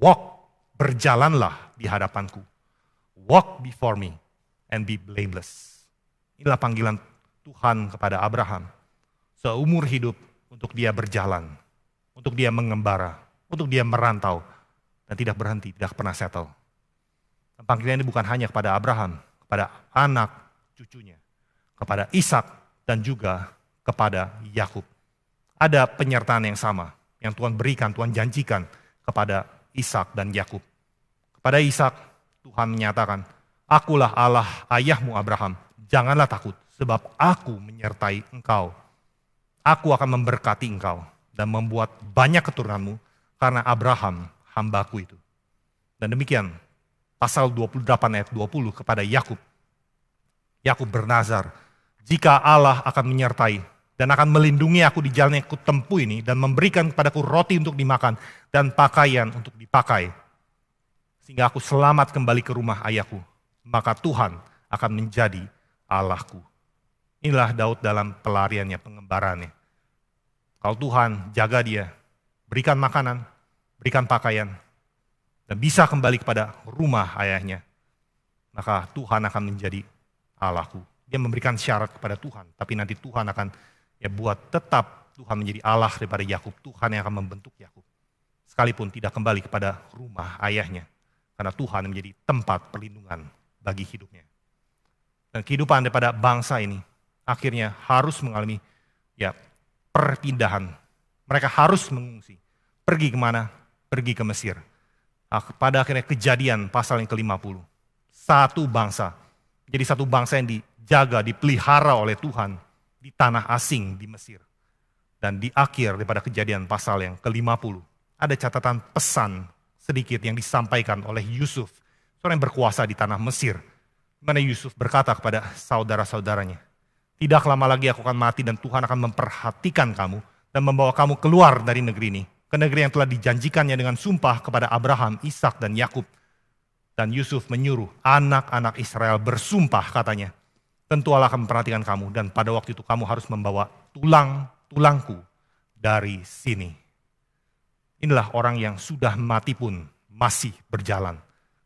walk, berjalanlah di hadapanku. Walk before me and be blameless. Inilah panggilan Tuhan kepada Abraham. Seumur hidup untuk dia berjalan, untuk dia mengembara, untuk dia merantau, dan tidak berhenti, tidak pernah settle. Dan panggilan ini bukan hanya kepada Abraham, kepada anak cucunya, kepada Ishak dan juga kepada Yakub. Ada penyertaan yang sama yang Tuhan berikan, Tuhan janjikan kepada Ishak dan Yakub. Kepada Ishak Tuhan menyatakan, akulah Allah ayahmu Abraham, janganlah takut sebab aku menyertai engkau. Aku akan memberkati engkau dan membuat banyak keturunanmu karena Abraham hambaku itu. Dan demikian pasal 28 ayat 20 kepada Yakub. Yakub bernazar, jika Allah akan menyertai dan akan melindungi aku di jalan yang kutempuh ini dan memberikan kepadaku roti untuk dimakan dan pakaian untuk dipakai, sehingga aku selamat kembali ke rumah ayahku, maka Tuhan akan menjadi Allahku. Inilah Daud dalam pelariannya, pengembarannya. Kalau Tuhan jaga dia, berikan makanan, berikan pakaian, dan bisa kembali kepada rumah ayahnya, maka Tuhan akan menjadi Allahku. Dia memberikan syarat kepada Tuhan, tapi nanti Tuhan akan buat tetap Tuhan menjadi Allah daripada Yakub. Tuhan yang akan membentuk Yakub, sekalipun tidak kembali kepada rumah ayahnya, karena Tuhan menjadi tempat perlindungan bagi hidupnya. Dan kehidupan daripada bangsa ini akhirnya harus mengalami perpindahan. Mereka harus mengungsi. Pergi kemana? Pergi ke Mesir. Pada akhirnya Kejadian pasal yang ke-50. Satu bangsa. Jadi satu bangsa yang dijaga, dipelihara oleh Tuhan di tanah asing di Mesir. Dan di akhir daripada Kejadian pasal yang ke-50. Ada catatan pesan sedikit yang disampaikan oleh Yusuf. Seorang yang berkuasa di tanah Mesir. Di mana Yusuf berkata kepada saudara-saudaranya, tidak lama lagi aku akan mati dan Tuhan akan memperhatikan kamu dan membawa kamu keluar dari negeri ini, ke negeri yang telah dijanjikannya dengan sumpah kepada Abraham, Ishak dan Yakub. Dan Yusuf menyuruh anak-anak Israel bersumpah katanya, tentu Allah akan memperhatikan kamu dan pada waktu itu kamu harus membawa tulang-tulangku dari sini. Inilah orang yang sudah mati pun masih berjalan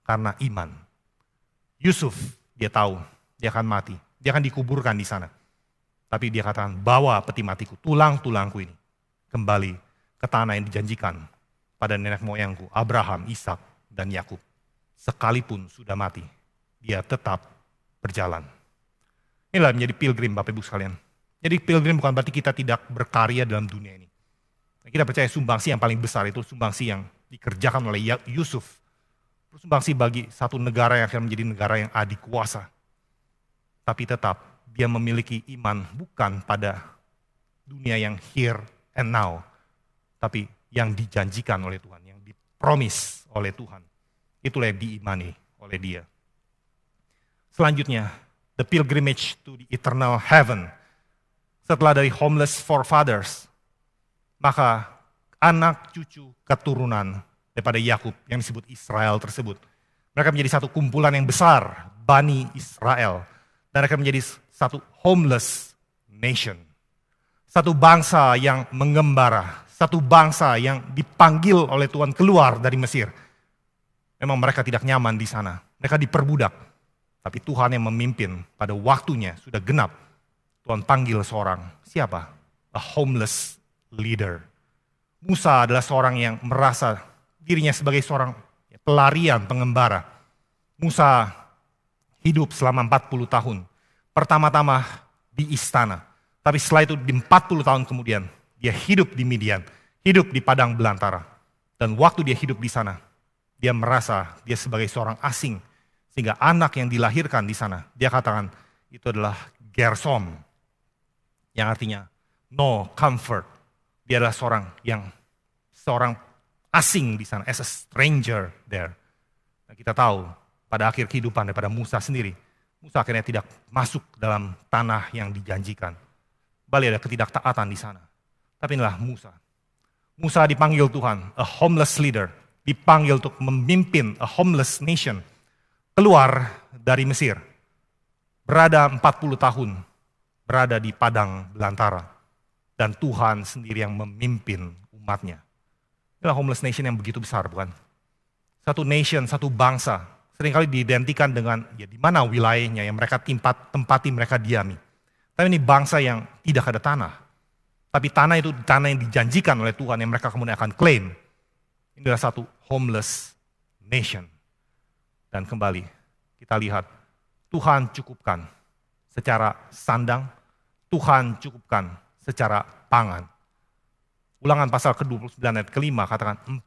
karena iman. Yusuf dia tahu dia akan mati, dia akan dikuburkan di sana. Tapi dia katakan, bawa peti matiku, tulang-tulangku ini kembali ke tanah yang dijanjikan pada nenek moyangku, Abraham, Ishak, dan Yakub. Sekalipun sudah mati, dia tetap berjalan. Inilah menjadi pilgrim Bapak Ibu sekalian. Jadi pilgrim bukan berarti kita tidak berkarya dalam dunia ini. Kita percaya sumbangsi yang paling besar itu sumbangsi yang dikerjakan oleh Yusuf. Bersumbangsi bagi satu negara yang akan menjadi negara yang adikuasa. Tapi tetap dia memiliki iman bukan pada dunia yang here and now, tapi yang dijanjikan oleh Tuhan, yang dipromis oleh Tuhan. Itulah yang diimani oleh dia. Selanjutnya, the pilgrimage to the eternal heaven. Setelah dari homeless forefathers, maka anak cucu keturunan daripada Yakub yang disebut Israel tersebut, mereka menjadi satu kumpulan yang besar, Bani Israel, dan akan menjadi satu homeless nation. Satu bangsa yang mengembara, satu bangsa yang dipanggil oleh Tuhan keluar dari Mesir. Memang mereka tidak nyaman di sana, mereka diperbudak. Tapi Tuhan yang memimpin pada waktunya sudah genap. Tuhan panggil seorang, siapa? A homeless leader. Musa adalah seorang yang merasa dirinya sebagai seorang pelarian, pengembara. Musa hidup selama 40 tahun. Pertama-tama di istana. Tapi setelah itu di 40 tahun kemudian, dia hidup di Midian. Hidup di padang belantara. Dan waktu dia hidup di sana, dia merasa dia sebagai seorang asing. Sehingga anak yang dilahirkan di sana, dia katakan itu adalah Gersom. Yang artinya no comfort. Dia adalah seorang asing di sana, as a stranger there. Dan kita tahu pada akhir kehidupan daripada Musa sendiri, Musa akhirnya tidak masuk dalam tanah yang dijanjikan. Kembali ada ketidaktaatan di sana. Tapi inilah Musa. Musa dipanggil Tuhan, a homeless leader. Dipanggil untuk memimpin a homeless nation. Keluar dari Mesir. Berada 40 tahun. Berada di padang belantara. Dan Tuhan sendiri yang memimpin umatnya. Inilah homeless nation yang begitu besar, bukan? Satu nation, satu bangsa. Seringkali diidentikan dengan di mana wilayahnya yang mereka tempati mereka diami. Tapi ini bangsa yang tidak ada tanah. Tapi tanah itu tanah yang dijanjikan oleh Tuhan yang mereka kemudian akan klaim. Ini adalah satu homeless nation. Dan kembali kita lihat Tuhan cukupkan secara sandang, Tuhan cukupkan secara pangan. Ulangan pasal ke-29 ayat ke-5 katakan, 40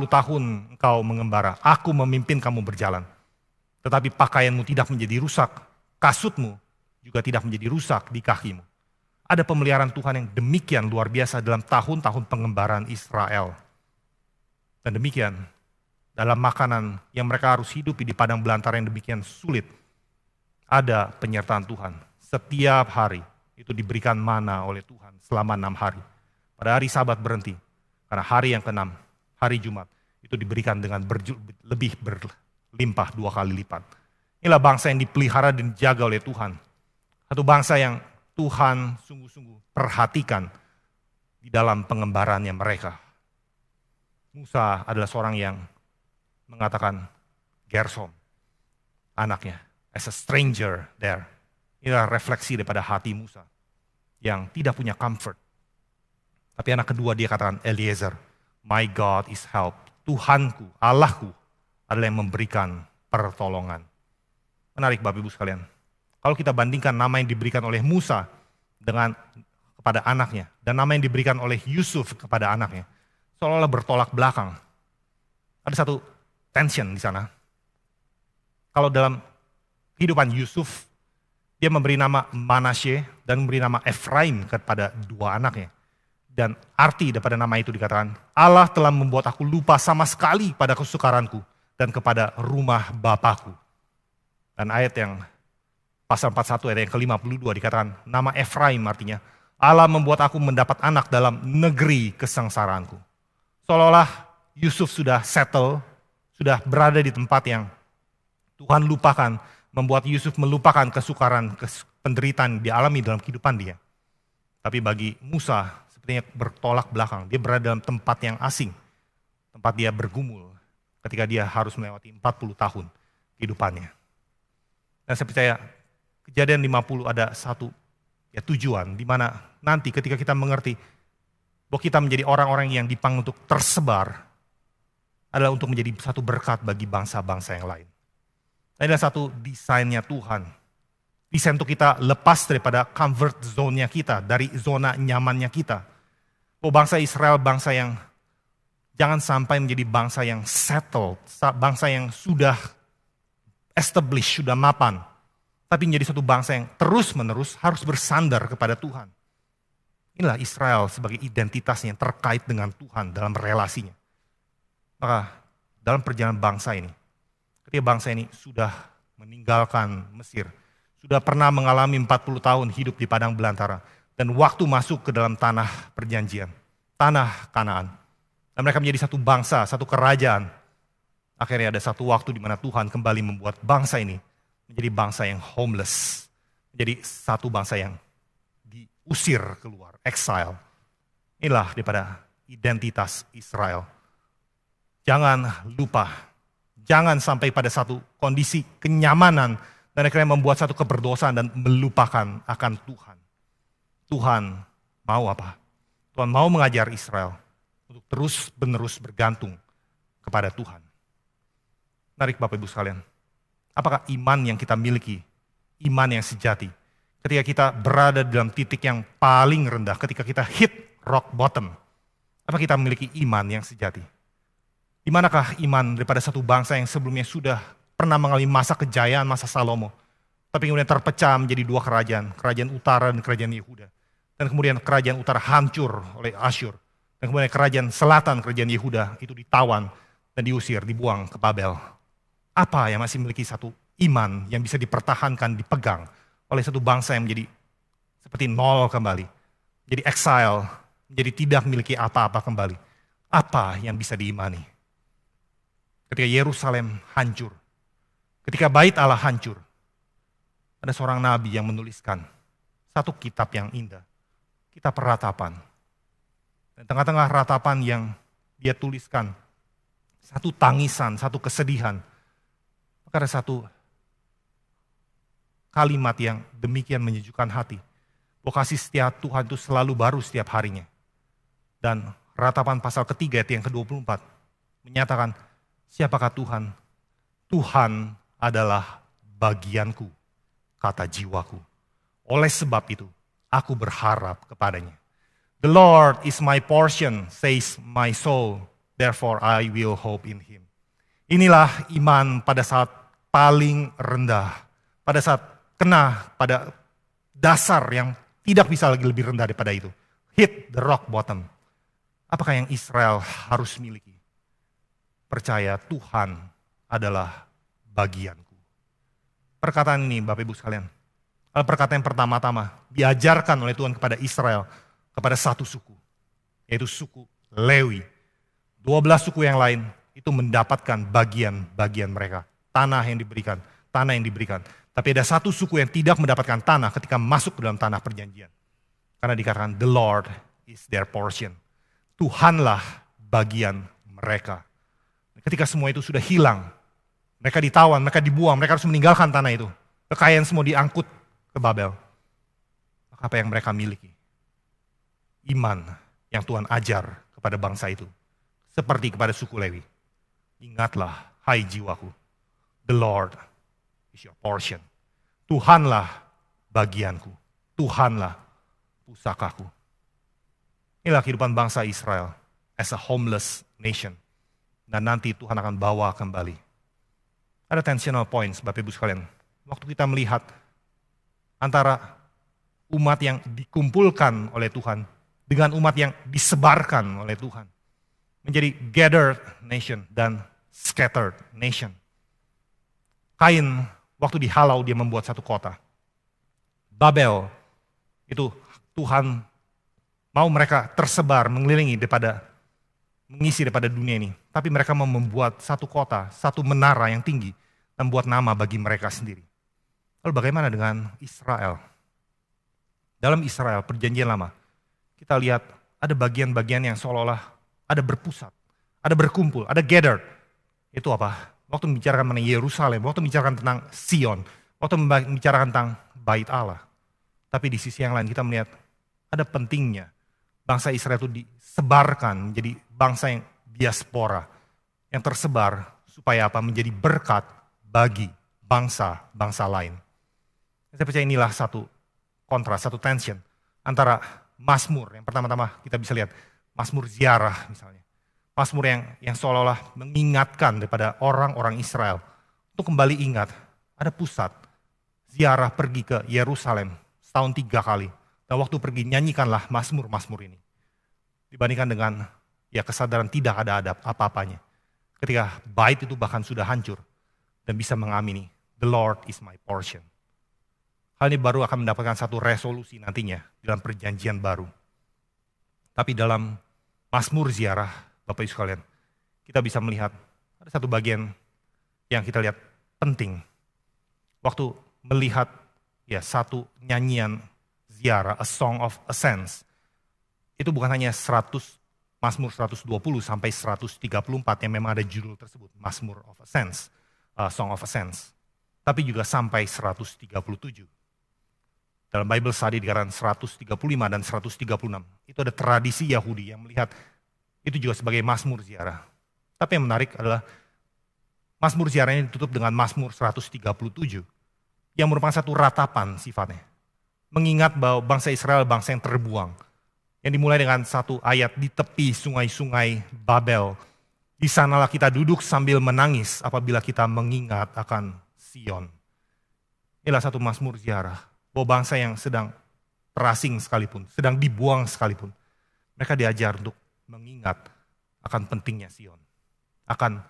tahun engkau mengembara, aku memimpin kamu berjalan. Tetapi pakaianmu tidak menjadi rusak, kasutmu juga tidak menjadi rusak di kakimu. Ada pemeliharaan Tuhan yang demikian luar biasa dalam tahun-tahun pengembaraan Israel. Dan demikian, dalam makanan yang mereka harus hidupi di padang belantara yang demikian sulit, ada penyertaan Tuhan. Setiap hari itu diberikan mana oleh Tuhan selama 6 hari. Pada hari Sabat berhenti, karena hari yang ke-6, hari Jumat, itu diberikan dengan lebih berlimpah 2 kali lipat. Inilah bangsa yang dipelihara dan dijaga oleh Tuhan. Satu bangsa yang Tuhan sungguh-sungguh perhatikan di dalam pengembarannya mereka. Musa adalah seorang yang mengatakan Gersom, anaknya, as a stranger there. Inilah refleksi daripada hati Musa yang tidak punya comfort. Tapi anak kedua dia katakan Eliezer, my God is help. Tuhanku, Allahku adalah yang memberikan pertolongan. Menarik Bapak Ibu sekalian. Kalau kita bandingkan nama yang diberikan oleh Musa kepada anaknya dan nama yang diberikan oleh Yusuf kepada anaknya, seolah-olah bertolak belakang. Ada satu tension di sana. Kalau dalam kehidupan Yusuf, dia memberi nama Manasye dan memberi nama Efraim kepada dua anaknya. Dan arti daripada nama itu dikatakan, Allah telah membuat aku lupa sama sekali pada kesukaranku dan kepada rumah Bapakku. Dan ayat yang pasal 41 ayat yang ke-52 dikatakan, nama Efraim artinya, Allah membuat aku mendapat anak dalam negeri kesengsaraanku. Seolah-olah Yusuf sudah settle, sudah berada di tempat yang Tuhan lupakan, membuat Yusuf melupakan kesukaran, penderitaan yang dialami dalam kehidupan dia. Tapi bagi Musa, sepertinya bertolak belakang. Dia berada dalam tempat yang asing. Tempat dia bergumul ketika dia harus melewati 40 tahun kehidupannya. Dan saya percaya kejadian 50 ada satu tujuan di mana nanti ketika kita mengerti bahwa kita menjadi orang-orang yang dipanggil untuk tersebar adalah untuk menjadi satu berkat bagi bangsa-bangsa yang lain. Ini adalah satu desainnya Tuhan. Desain untuk kita lepas daripada comfort zone-nya kita, dari zona nyamannya kita. Bangsa Israel, bangsa yang Jangan sampai menjadi bangsa yang settled, bangsa yang sudah established, sudah mapan. Tapi menjadi satu bangsa yang terus-menerus harus bersandar kepada Tuhan. Inilah Israel sebagai identitasnya yang terkait dengan Tuhan dalam relasinya. Maka dalam perjalanan bangsa ini, ketika bangsa ini sudah meninggalkan Mesir, sudah pernah mengalami 40 tahun hidup di padang belantara, dan waktu masuk ke dalam tanah perjanjian, tanah Kanaan. Dan mereka menjadi satu bangsa, satu kerajaan. Akhirnya ada satu waktu di mana Tuhan kembali membuat bangsa ini menjadi bangsa yang homeless. Menjadi satu bangsa yang diusir keluar, exile. Inilah daripada identitas Israel. Jangan lupa, jangan sampai pada satu kondisi kenyamanan dan akhirnya membuat satu keberdosaan dan melupakan akan Tuhan. Tuhan mau apa? Tuhan mau mengajar Israel untuk terus-menerus bergantung kepada Tuhan. Menarik Bapak Ibu sekalian. Apakah iman yang kita miliki, iman yang sejati, ketika kita berada dalam titik yang paling rendah, ketika kita hit rock bottom, apa kita memiliki iman yang sejati? Di manakah iman daripada satu bangsa yang sebelumnya sudah pernah mengalami masa kejayaan, masa Salomo, tapi kemudian terpecah menjadi dua kerajaan, kerajaan utara dan kerajaan Yehuda. Dan kemudian kerajaan utara hancur oleh Asyur. Dan kemudian kerajaan selatan, kerajaan Yehuda, itu ditawan dan diusir, dibuang ke Babel. Apa yang masih memiliki satu iman yang bisa dipertahankan, dipegang oleh satu bangsa yang menjadi seperti nol kembali. Menjadi exile, menjadi tidak memiliki apa-apa kembali. Apa yang bisa diimani? Ketika Yerusalem hancur, ketika bait Allah hancur, ada seorang nabi yang menuliskan satu kitab yang indah, kitab ratapan. Dan tengah-tengah ratapan yang dia tuliskan, satu tangisan, satu kesedihan. Maka ada satu kalimat yang demikian menyejukkan hati. Bahwa kasih setia Tuhan itu selalu baru setiap harinya. Dan ratapan pasal ketiga ayat yang ke-24 menyatakan, siapakah Tuhan? Tuhan adalah bagianku, kata jiwaku. Oleh sebab itu, aku berharap kepadanya. The Lord is my portion, says my soul, therefore I will hope in Him. Inilah iman pada saat paling rendah, pada saat kena pada dasar yang tidak bisa lagi lebih rendah daripada itu. Hit the rock bottom. Apakah yang Israel harus miliki? Percaya Tuhan adalah bagianku. Perkataan ini Bapak Ibu sekalian, perkataan yang pertama-tama diajarkan oleh Tuhan kepada Israel, kepada satu suku, yaitu suku Lewi. 12 suku yang lain itu mendapatkan bagian-bagian mereka. Tanah yang diberikan. Tapi ada satu suku yang tidak mendapatkan tanah ketika masuk ke dalam tanah perjanjian. Karena dikatakan the Lord is their portion. Tuhanlah bagian mereka. Ketika semua itu sudah hilang, mereka ditawan, mereka dibuang, mereka harus meninggalkan tanah itu. Kekayaan semua diangkut ke Babel. Maka apa yang mereka miliki? Iman yang Tuhan ajar kepada bangsa itu. Seperti kepada suku Lewi. Ingatlah, hai jiwaku, the Lord is your portion. Tuhanlah bagianku. Tuhanlah pusakaku. Inilah kehidupan bangsa Israel as a homeless nation. Dan nanti Tuhan akan bawa kembali. Ada tensional points, Bapak Ibu sekalian. Waktu kita melihat antara umat yang dikumpulkan oleh Tuhan dengan umat yang disebarkan oleh Tuhan. Menjadi gathered nation dan scattered nation. Kain waktu dihalau dia membuat satu kota. Babel itu Tuhan mau mereka tersebar, mengelilingi mengisi daripada dunia ini. Tapi mereka mau membuat satu kota, satu menara yang tinggi, dan membuat nama bagi mereka sendiri. Lalu bagaimana dengan Israel? Dalam Israel, perjanjian lama, kita lihat ada bagian-bagian yang seolah-olah ada berpusat, ada berkumpul, ada gathered. Itu apa? Waktu membicarakan mengenai Yerusalem, waktu membicarakan tentang Sion, waktu membicarakan tentang bait Allah. Tapi di sisi yang lain kita melihat ada pentingnya bangsa Israel itu disebarkan menjadi bangsa yang diaspora, yang tersebar supaya apa? Menjadi berkat bagi bangsa-bangsa lain. Saya percaya inilah satu kontras, satu tension antara Mazmur, yang pertama-tama kita bisa lihat, Mazmur ziarah misalnya. Mazmur yang seolah-olah mengingatkan daripada orang-orang Israel untuk kembali ingat ada pusat ziarah pergi ke Yerusalem setahun 3 kali. Dan waktu pergi nyanyikanlah Mazmur-Mazmur ini. Dibandingkan dengan kesadaran tidak ada apa-apanya. Ketika bait itu bahkan sudah hancur dan bisa mengamini, the Lord is my portion. Hal ini baru akan mendapatkan satu resolusi nantinya dalam perjanjian baru. Tapi dalam Mazmur ziarah, Bapak Ibu sekalian, kita bisa melihat ada satu bagian yang kita lihat penting. Waktu melihat satu nyanyian ziarah, a song of ascents, itu bukan hanya Mazmur 120 sampai 134 yang memang ada judul tersebut, Mazmur of Ascents, Song of Ascents. Tapi juga sampai 137. Dalam Bible Study dikatakan 135 dan 136. Itu ada tradisi Yahudi yang melihat itu juga sebagai Mazmur ziarah. Tapi yang menarik adalah Mazmur ziarah ini ditutup dengan Mazmur 137. Yang merupakan satu ratapan sifatnya. Mengingat bahwa bangsa Israel bangsa yang terbuang. Yang dimulai dengan satu ayat di tepi sungai-sungai Babel. Di sanalah kita duduk sambil menangis apabila kita mengingat akan Sion. Inilah satu Mazmur ziarah. Bahwa bangsa yang sedang terasing sekalipun, sedang dibuang sekalipun. Mereka diajar untuk mengingat akan pentingnya Sion. Akan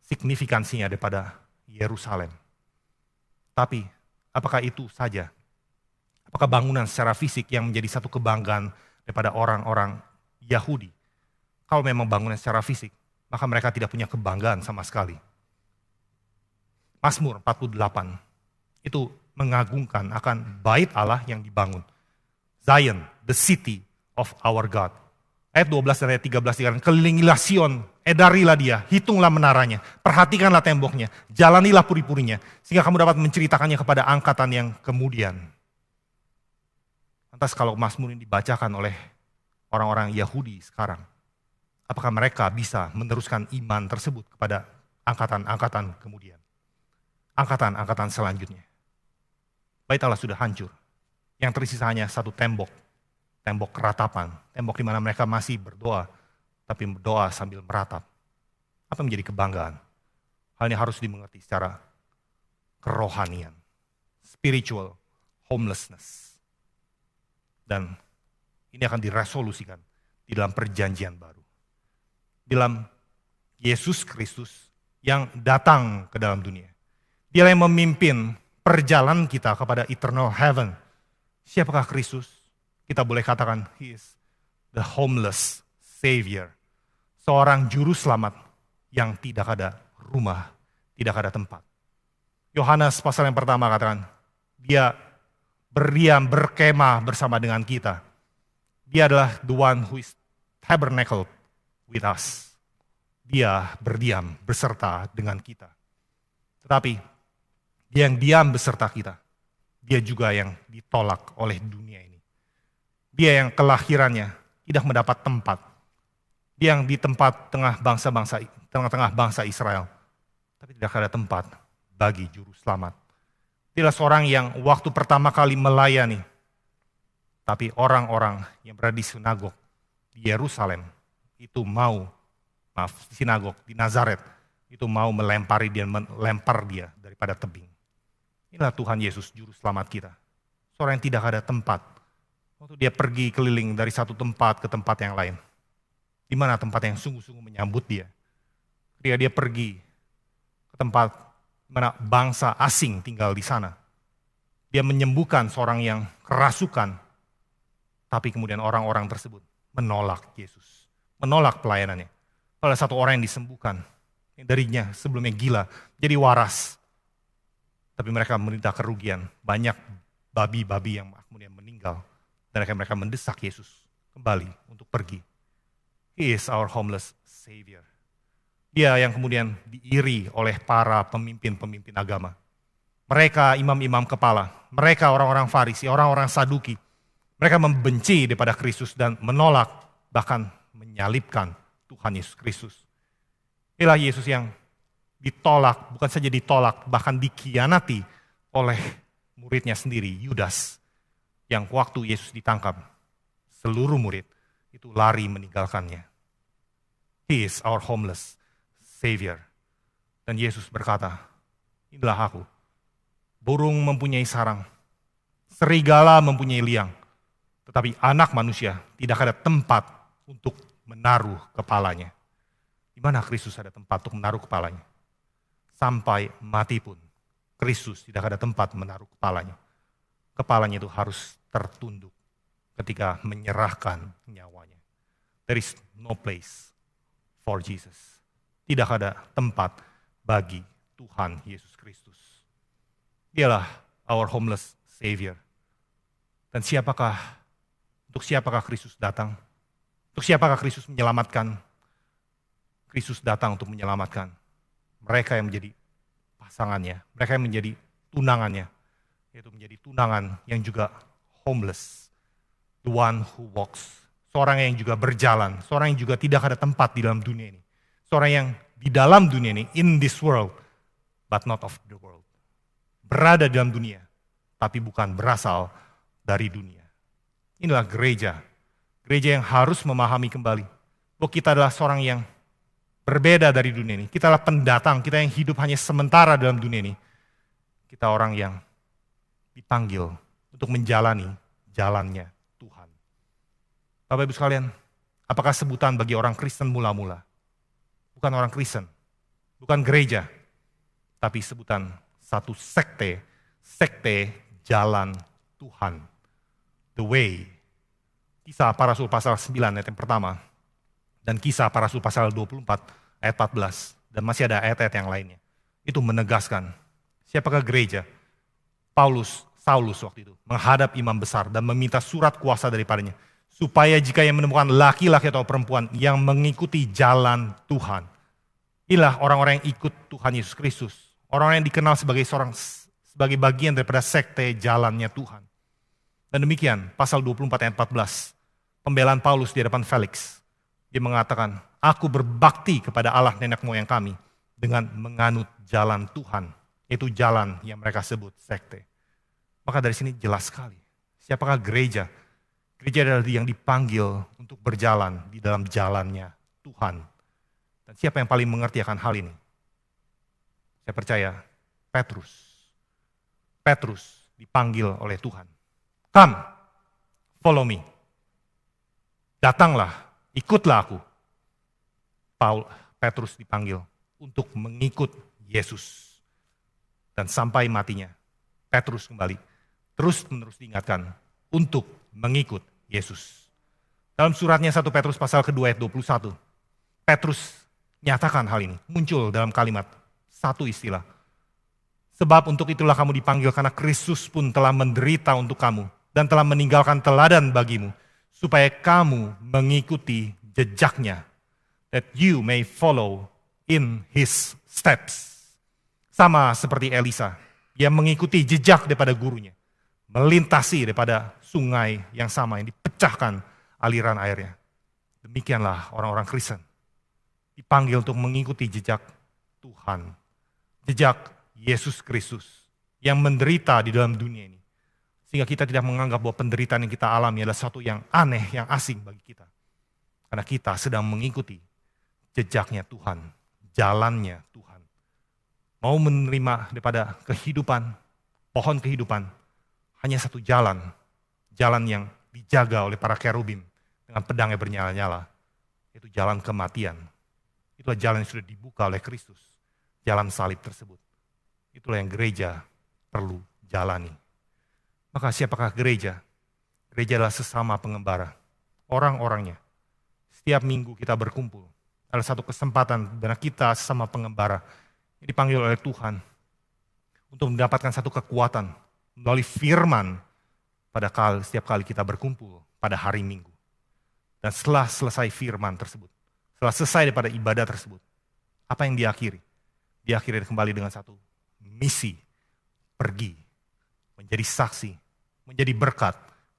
signifikansinya daripada Yerusalem. Tapi apakah itu saja? Apakah bangunan secara fisik yang menjadi satu kebanggaan daripada orang-orang Yahudi? Kalau memang bangunan secara fisik, maka mereka tidak punya kebanggaan sama sekali. Mazmur 48 itu mengagungkan akan bait Allah yang dibangun. Zion, the city of our God. Ayat 12 dan ayat 13 dikatakan, kelilingilah Sion, edarilah dia, hitunglah menaranya, perhatikanlah temboknya, jalanilah puri-purinya, sehingga kamu dapat menceritakannya kepada angkatan yang kemudian. Lantas kalau Mazmur ini dibacakan oleh orang-orang Yahudi sekarang, apakah mereka bisa meneruskan iman tersebut kepada angkatan-angkatan kemudian? Angkatan-angkatan selanjutnya. Bait Allah sudah hancur. Yang tersisa hanya satu tembok. Tembok keratapan. Tembok di mana mereka masih berdoa, tapi berdoa sambil meratap. Apa menjadi kebanggaan? Hal ini harus dimengerti secara kerohanian. Spiritual homelessness. Dan ini akan diresolusikan di dalam perjanjian baru. Dalam Yesus Kristus yang datang ke dalam dunia. Dia yang memimpin perjalanan kita kepada eternal heaven. Siapakah Kristus? Kita boleh katakan, He is the homeless Savior. Seorang juru selamat yang tidak ada rumah, tidak ada tempat. Yohanes pasal yang pertama katakan, dia berdiam, berkemah bersama dengan kita. Dia adalah the one who is tabernacled with us. Dia berdiam beserta dengan kita. Tetapi dia yang diam beserta kita, dia juga yang ditolak oleh dunia ini. Dia yang kelahirannya tidak mendapat tempat. Dia yang di tempat tengah-tengah bangsa Israel. Tapi tidak ada tempat bagi juru selamat. Dia seorang yang waktu pertama kali melayani. Tapi orang-orang yang berada di sinagog di Yerusalem itu sinagog di Nazaret itu mau melempar dia daripada tebing. Inilah Tuhan Yesus juru selamat kita. Seorang yang tidak ada tempat. Waktu dia pergi keliling dari satu tempat ke tempat yang lain. Di mana tempat yang sungguh-sungguh menyambut dia. Ketika dia pergi ke tempat mana bangsa asing tinggal di sana. Dia menyembuhkan seorang yang kerasukan. Tapi kemudian orang-orang tersebut menolak Yesus. Menolak pelayanannya. Kalau satu orang yang disembuhkan. Yang darinya sebelumnya gila. Jadi waras. Tapi mereka menderita kerugian. Banyak babi-babi yang kemudian meninggal. Dan mereka mendesak Yesus kembali untuk pergi. He is our homeless Savior. Dia yang kemudian diiri oleh para pemimpin-pemimpin agama. Mereka imam-imam kepala, mereka orang-orang Farisi, orang-orang Saduki. Mereka membenci daripada Kristus dan menolak, bahkan menyalibkan Tuhan Yesus Kristus. Inilah Yesus yang ditolak, bukan saja ditolak, bahkan dikhianati oleh muridnya sendiri, Yudas. Yang waktu Yesus ditangkap, seluruh murid itu lari meninggalkannya. He is our homeless Savior. Dan Yesus berkata, inilah aku. Burung mempunyai sarang, serigala mempunyai liang, tetapi anak manusia tidak ada tempat untuk menaruh kepalanya. Di mana Kristus ada tempat untuk menaruh kepalanya? Sampai mati pun, Kristus tidak ada tempat menaruh kepalanya. Kepalanya itu harus tertunduk ketika menyerahkan nyawanya. There is no place for Jesus. Tidak ada tempat bagi Tuhan Yesus Kristus. Dialah our homeless Savior. Dan untuk siapakah Kristus datang? Untuk siapakah Kristus menyelamatkan? Kristus datang untuk menyelamatkan mereka yang menjadi pasangannya, mereka yang menjadi tunangannya, yaitu menjadi tunangan yang juga homeless. The one who walks. Seorang yang juga berjalan, seorang yang juga tidak ada tempat di dalam dunia ini. Seorang yang di dalam dunia ini, in this world, but not of the world. Berada di dalam dunia, tapi bukan berasal dari dunia. Inilah gereja. Gereja yang harus memahami kembali bahwa kita adalah seorang yang berbeda dari dunia ini. Kita adalah pendatang, kita yang hidup hanya sementara dalam dunia ini. Kita orang yang dipanggil untuk menjalani jalannya Tuhan. Bapak Ibu sekalian, apakah sebutan bagi orang Kristen mula-mula? Bukan orang Kristen, bukan gereja, tapi sebutan satu sekte jalan Tuhan. The way. Kisah para Rasul pasal 9 ayat yang pertama. Dan Kisah para Rasul pasal 24 ayat 14. Dan masih ada ayat-ayat yang lainnya. Itu menegaskan siapakah gereja. Saulus waktu itu menghadap imam besar dan meminta surat kuasa daripadanya. Supaya jika ia menemukan laki-laki atau perempuan yang mengikuti jalan Tuhan. Inilah orang-orang yang ikut Tuhan Yesus Kristus. Orang-orang yang dikenal sebagai bagian daripada sekte jalannya Tuhan. Dan demikian pasal 24 ayat 14. Pembelaan Paulus di hadapan Felix. Dia mengatakan, aku berbakti kepada Allah nenek moyang kami dengan menganut jalan Tuhan. Itu jalan yang mereka sebut sekte. Maka dari sini jelas sekali. Siapakah gereja? Gereja adalah yang dipanggil untuk berjalan di dalam jalannya Tuhan. Dan siapa yang paling mengerti akan hal ini? Saya percaya Petrus dipanggil oleh Tuhan. Come, follow me. Datanglah, ikutlah aku. Petrus dipanggil untuk mengikut Yesus. Dan sampai matinya, Petrus kembali terus-menerus diingatkan untuk mengikut Yesus. Dalam suratnya 1 Petrus pasal kedua ayat 21, Petrus nyatakan hal ini, muncul dalam kalimat satu istilah. Sebab untuk itulah kamu dipanggil karena Kristus pun telah menderita untuk kamu dan telah meninggalkan teladan bagimu supaya kamu mengikuti jejaknya, that you may follow in his steps. Sama seperti Elisa, dia mengikuti jejak daripada gurunya, melintasi daripada sungai yang sama yang dipecahkan aliran airnya. Demikianlah orang-orang Kristen dipanggil untuk mengikuti jejak Tuhan, jejak Yesus Kristus yang menderita di dalam dunia ini. Sehingga kita tidak menganggap bahwa penderitaan yang kita alami adalah sesuatu yang aneh, yang asing bagi kita. Karena kita sedang mengikuti jejaknya Tuhan, jalannya Tuhan. Mau menerima daripada kehidupan, pohon kehidupan, hanya satu jalan. Jalan yang dijaga oleh para kerubim dengan pedangnya bernyala-nyala. Itu jalan kematian. Itulah jalan yang sudah dibuka oleh Kristus. Jalan salib tersebut. Itulah yang gereja perlu jalani. Maka siapakah gereja? Gereja adalah sesama pengembara. Orang-orangnya. Setiap minggu kita berkumpul. Ada satu kesempatan karena kita sesama pengembara yang dipanggil oleh Tuhan untuk mendapatkan satu kekuatan melalui firman setiap kali kita berkumpul pada hari Minggu. Dan setelah selesai firman tersebut, setelah selesai daripada ibadah tersebut, apa yang diakhiri? Diakhiri kembali dengan satu misi, pergi, menjadi saksi, menjadi berkat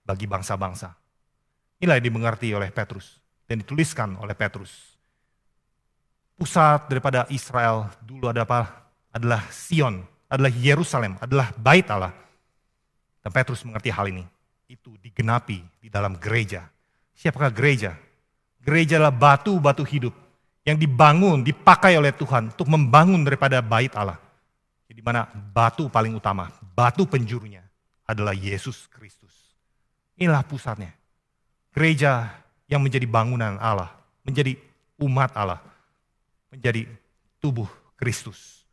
bagi bangsa-bangsa. Inilah yang dimengerti oleh Petrus dan dituliskan oleh Petrus. Pusat daripada Israel dulu adalah Sion, adalah Yerusalem, adalah Bait Allah. Dan Petrus mengerti hal ini. Itu digenapi di dalam gereja. Siapakah gereja? Gereja adalah batu-batu hidup yang dibangun, dipakai oleh Tuhan untuk membangun daripada bait Allah. Di mana batu paling utama, batu penjurunya adalah Yesus Kristus. Inilah pusatnya. Gereja yang menjadi bangunan Allah, menjadi umat Allah, menjadi tubuh Kristus.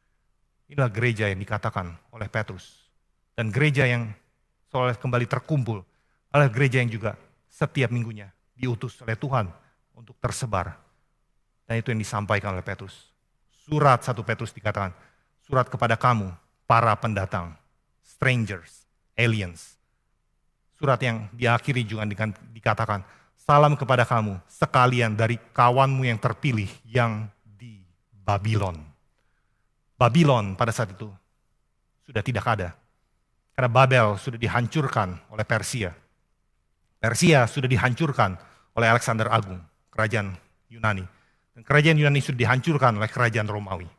Inilah gereja yang dikatakan oleh Petrus. Dan gereja yang seolah kembali terkumpul adalah gereja yang juga setiap minggunya diutus oleh Tuhan untuk tersebar. Dan itu yang disampaikan oleh Petrus. Surat 1 Petrus dikatakan, surat kepada kamu, para pendatang, strangers, aliens. Surat yang diakhiri juga dikatakan, salam kepada kamu sekalian dari kawanmu yang terpilih yang di Babylon. Babylon pada saat itu sudah tidak ada. Karena Babel sudah dihancurkan oleh Persia. Persia sudah dihancurkan oleh Alexander Agung, kerajaan Yunani. Dan kerajaan Yunani sudah dihancurkan oleh kerajaan Romawi.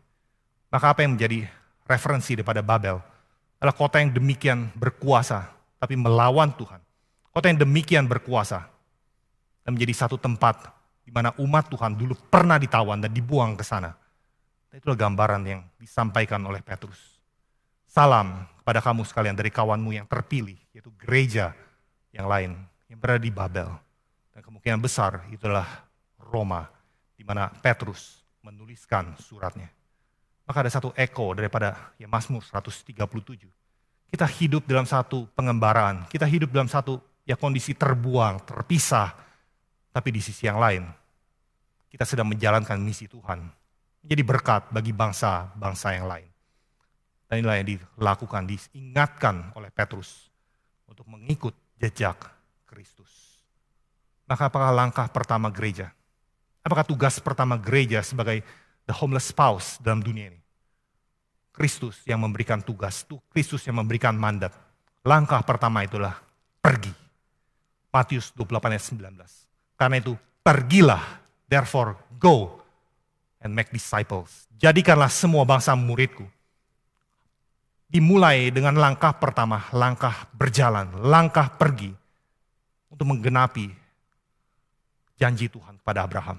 Maka apa yang menjadi referensi daripada Babel adalah kota yang demikian berkuasa, tapi melawan Tuhan. Kota yang demikian berkuasa, dan menjadi satu tempat di mana umat Tuhan dulu pernah ditawan dan dibuang ke sana. Dan itulah gambaran yang disampaikan oleh Petrus. Salam kepada kamu sekalian dari kawanmu yang terpilih, yaitu gereja yang lain yang berada di Babel. Dan kemungkinan besar itulah Roma, di mana Petrus menuliskan suratnya. Maka ada satu eko daripada Mazmur 137. Kita hidup dalam satu pengembaraan, kita hidup dalam satu kondisi terbuang, terpisah. Tapi di sisi yang lain, kita sedang menjalankan misi Tuhan. Menjadi berkat bagi bangsa-bangsa yang lain. Dan inilah yang dilakukan, diingatkan oleh Petrus untuk mengikut jejak Kristus. Maka apakah langkah pertama gereja? Apakah tugas pertama gereja sebagai the homeless spouse dalam dunia ini? Kristus yang memberikan tugas, Kristus yang memberikan mandat. Langkah pertama itulah pergi. Matius 28 ayat 19. Karena itu pergilah, therefore go and make disciples. Jadikanlah semua bangsa muridku. Dimulai dengan langkah pertama, langkah berjalan, langkah pergi untuk menggenapi janji Tuhan kepada Abraham.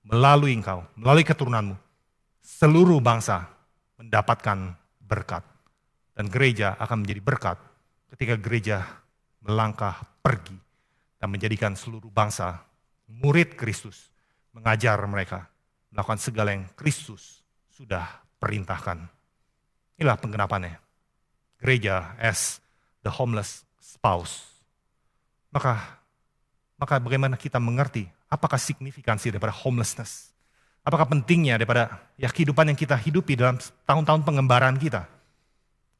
Melalui engkau, melalui keturunanmu, seluruh bangsa mendapatkan berkat. Dan gereja akan menjadi berkat ketika gereja melangkah pergi dan menjadikan seluruh bangsa murid Kristus, mengajar mereka melakukan segala yang Kristus sudah perintahkan. Inilah penggenapannya. Gereja as the homeless spouse. Maka bagaimana kita mengerti apakah signifikansi daripada homelessness? Apakah pentingnya daripada kehidupan yang kita hidupi dalam tahun-tahun pengembaraan kita?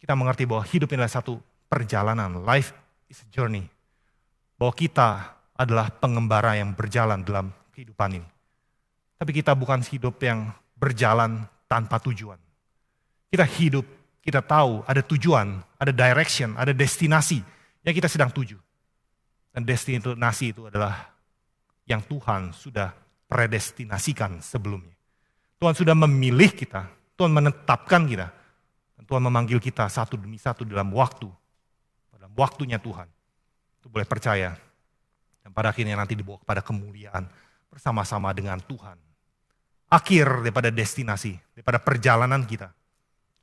Kita mengerti bahwa hidup ini adalah satu perjalanan. Life is a journey. Bahwa kita adalah pengembara yang berjalan dalam kehidupan ini. Tapi kita bukan hidup yang berjalan tanpa tujuan. Kita hidup, kita tahu ada tujuan, ada direction, ada destinasi yang kita sedang tuju. Dan destinasi itu adalah yang Tuhan sudah predestinasikan sebelumnya. Tuhan sudah memilih kita, Tuhan menetapkan kita, dan Tuhan memanggil kita satu demi satu dalam waktunya Tuhan. Itu boleh percaya, dan pada akhirnya nanti dibawa kepada kemuliaan bersama-sama dengan Tuhan. Akhir daripada destinasi, daripada perjalanan kita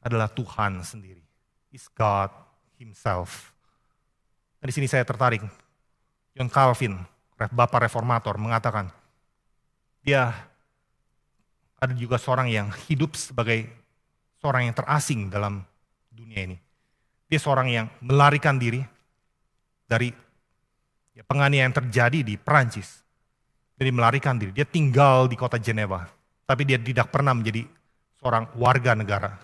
adalah Tuhan sendiri. Is God Himself. Dan di sini saya tertarik, John Calvin, Bapak Reformator, mengatakan, dia ada juga seorang yang hidup sebagai seorang yang terasing dalam dunia ini. Dia seorang yang melarikan diri dari penganiayaan yang terjadi di Perancis. Jadi melarikan diri, dia tinggal di kota Jenewa, tapi dia tidak pernah menjadi seorang warga negara.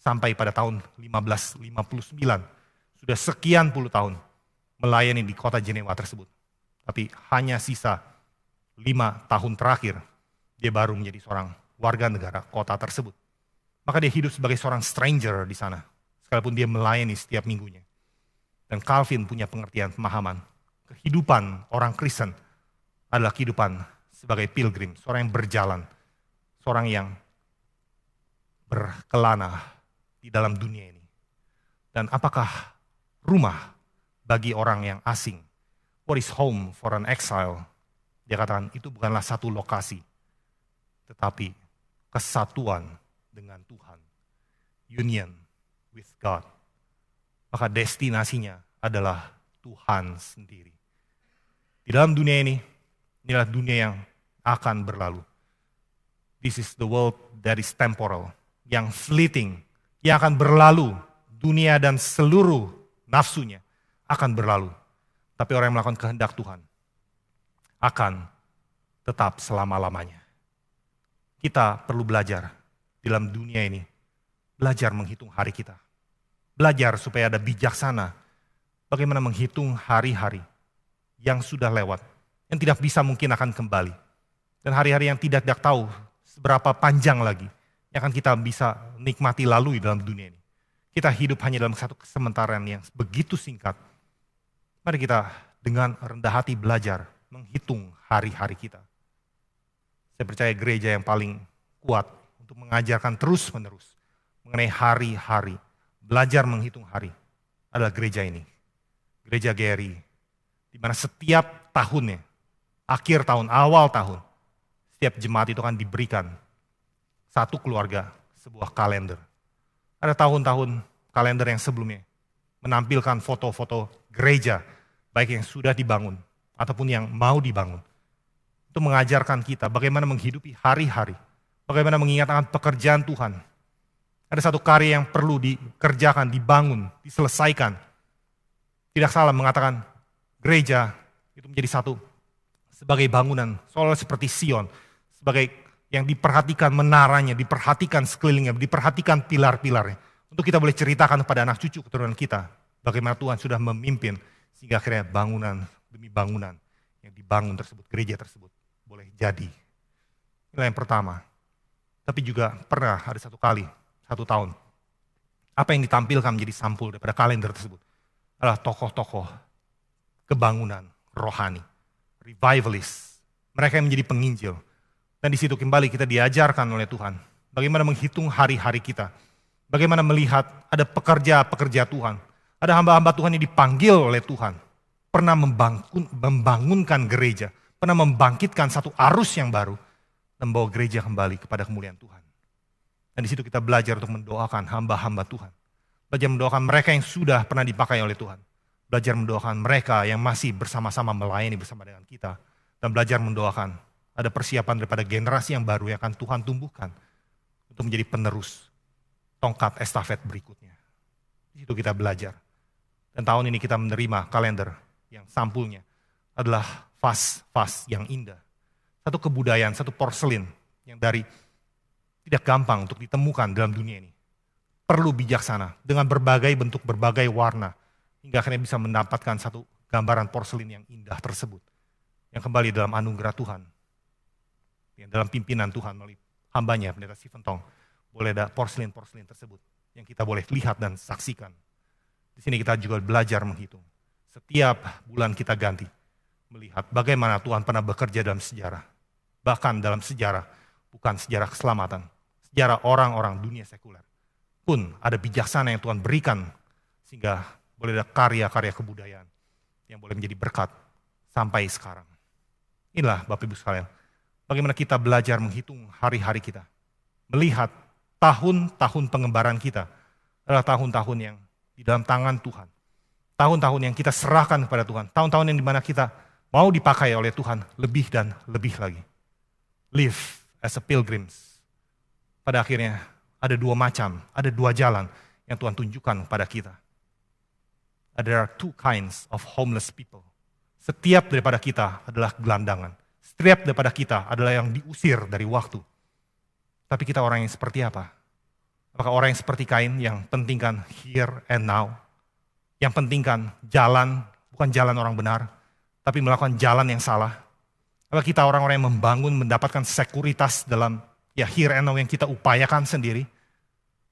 Sampai pada tahun 1559, sudah sekian puluh tahun melayani di kota Jenewa tersebut. Tapi hanya sisa 5 tahun terakhir, dia baru menjadi seorang warga negara kota tersebut. Maka dia hidup sebagai seorang stranger di sana, sekalipun dia melayani setiap minggunya. Dan Calvin punya pengertian, pemahaman, kehidupan orang Kristen adalah kehidupan sebagai pilgrim, seorang yang berjalan, seorang yang berkelana di dalam dunia ini. Dan apakah rumah bagi orang yang asing? What is home for an exile? Dia katakan itu bukanlah satu lokasi, tetapi kesatuan dengan Tuhan. Union with God. Maka destinasinya adalah Tuhan sendiri. Di dalam dunia ini, inilah dunia yang akan berlalu. This is the world that is temporal, yang fleeting, yang akan berlalu. Dunia dan seluruh nafsunya akan berlalu. Tapi orang yang melakukan kehendak Tuhan akan tetap selama-lamanya. Kita perlu belajar di dalam dunia ini, belajar menghitung hari kita. Belajar supaya ada bijaksana bagaimana menghitung hari-hari yang sudah lewat, yang tidak bisa mungkin akan kembali. Dan hari-hari yang tidak tahu seberapa panjang lagi yang akan kita bisa nikmati lalui dalam dunia ini. Kita hidup hanya dalam satu kesementaraan yang begitu singkat. Mari kita dengan rendah hati belajar menghitung hari-hari kita. Saya percaya gereja yang paling kuat untuk mengajarkan terus-menerus mengenai hari-hari, belajar menghitung hari, adalah gereja ini. Gereja GRI, di mana setiap tahunnya, akhir tahun, awal tahun, setiap jemaat itu akan diberikan satu keluarga, sebuah kalender. Ada tahun-tahun kalender yang sebelumnya menampilkan foto-foto gereja, baik yang sudah dibangun ataupun yang mau dibangun. Itu mengajarkan kita bagaimana menghidupi hari-hari, bagaimana mengingatkan pekerjaan Tuhan. Ada satu karya yang perlu dikerjakan, dibangun, diselesaikan. Tidak salah mengatakan gereja itu menjadi satu sebagai bangunan, seolah seperti Sion, sebagai yang diperhatikan menaranya, diperhatikan sekelilingnya, diperhatikan pilar-pilarnya. Untuk kita boleh ceritakan kepada anak cucu keturunan kita, bagaimana Tuhan sudah memimpin, sehingga akhirnya bangunan demi bangunan yang dibangun tersebut, gereja tersebut, boleh jadi. Inilah yang pertama. Tapi juga pernah ada satu kali, satu tahun, apa yang ditampilkan menjadi sampul daripada kalender tersebut adalah tokoh-tokoh kebangunan rohani, revivalist, mereka yang menjadi penginjil. Dan di situ kembali kita diajarkan oleh Tuhan bagaimana menghitung hari-hari kita, bagaimana melihat ada pekerja-pekerja Tuhan, ada hamba-hamba Tuhan yang dipanggil oleh Tuhan, pernah membangunkan gereja, pernah membangkitkan satu arus yang baru, dan membawa gereja kembali kepada kemuliaan Tuhan. Dan di situ kita belajar untuk mendoakan hamba-hamba Tuhan, belajar mendoakan mereka yang sudah pernah dipakai oleh Tuhan, belajar mendoakan mereka yang masih bersama-sama melayani bersama dengan kita, dan belajar mendoakan ada persiapan daripada generasi yang baru yang akan Tuhan tumbuhkan untuk menjadi penerus tongkat estafet berikutnya. Di situ kita belajar. Dan tahun ini kita menerima kalender yang sampulnya adalah vas-vas yang indah. Satu kebudayaan, satu porselin yang dari tidak gampang untuk ditemukan dalam dunia ini. Perlu bijaksana dengan berbagai bentuk, berbagai warna, hingga akhirnya bisa mendapatkan satu gambaran porselin yang indah tersebut. Yang kembali dalam anugerah Tuhan. Yang dalam pimpinan Tuhan melalui hambanya, Pendeta Stephen Tong, boleh ada porselin-porselin tersebut yang kita boleh lihat dan saksikan. Di sini kita juga belajar menghitung. Setiap bulan kita ganti, melihat bagaimana Tuhan pernah bekerja dalam sejarah. Bahkan dalam sejarah, bukan sejarah keselamatan, sejarah orang-orang dunia sekuler. Pun ada bijaksana yang Tuhan berikan, sehingga boleh ada karya-karya kebudayaan yang boleh menjadi berkat sampai sekarang. Inilah Bapak Ibu sekalian, bagaimana kita belajar menghitung hari-hari kita. Melihat tahun-tahun pengembaraan kita adalah tahun-tahun yang di dalam tangan Tuhan. Tahun-tahun yang kita serahkan kepada Tuhan. Tahun-tahun yang dimana kita mau dipakai oleh Tuhan lebih dan lebih lagi. Live as a pilgrims. Pada akhirnya ada dua macam, ada dua jalan yang Tuhan tunjukkan kepada kita. There are two kinds of homeless people. Setiap daripada kita adalah gelandangan. Setiap daripada kita adalah yang diusir dari waktu. Tapi kita orang yang seperti apa? Apakah orang yang seperti Kain yang pentingkan here and now? Yang pentingkan jalan, bukan jalan orang benar, tapi melakukan jalan yang salah? Apakah kita orang-orang yang membangun, mendapatkan sekuritas dalam here and now yang kita upayakan sendiri?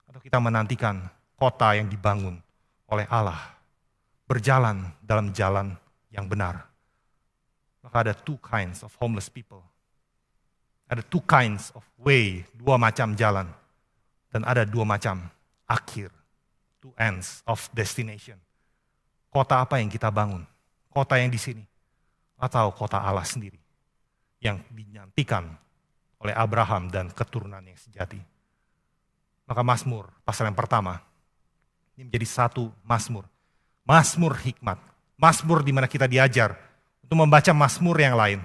Atau kita menantikan kota yang dibangun oleh Allah, berjalan dalam jalan yang benar? Maka ada two kinds of homeless people. Ada two kinds of way, dua macam jalan. Dan ada dua macam akhir, two ends of destination. Kota apa yang kita bangun? Kota yang di sini? Atau kota Allah sendiri? Yang dinantikan oleh Abraham dan keturunan yang sejati. Maka Mazmur pasal yang pertama ini menjadi satu Mazmur. Mazmur hikmat. Mazmur di mana kita diajar untuk membaca Mazmur yang lain.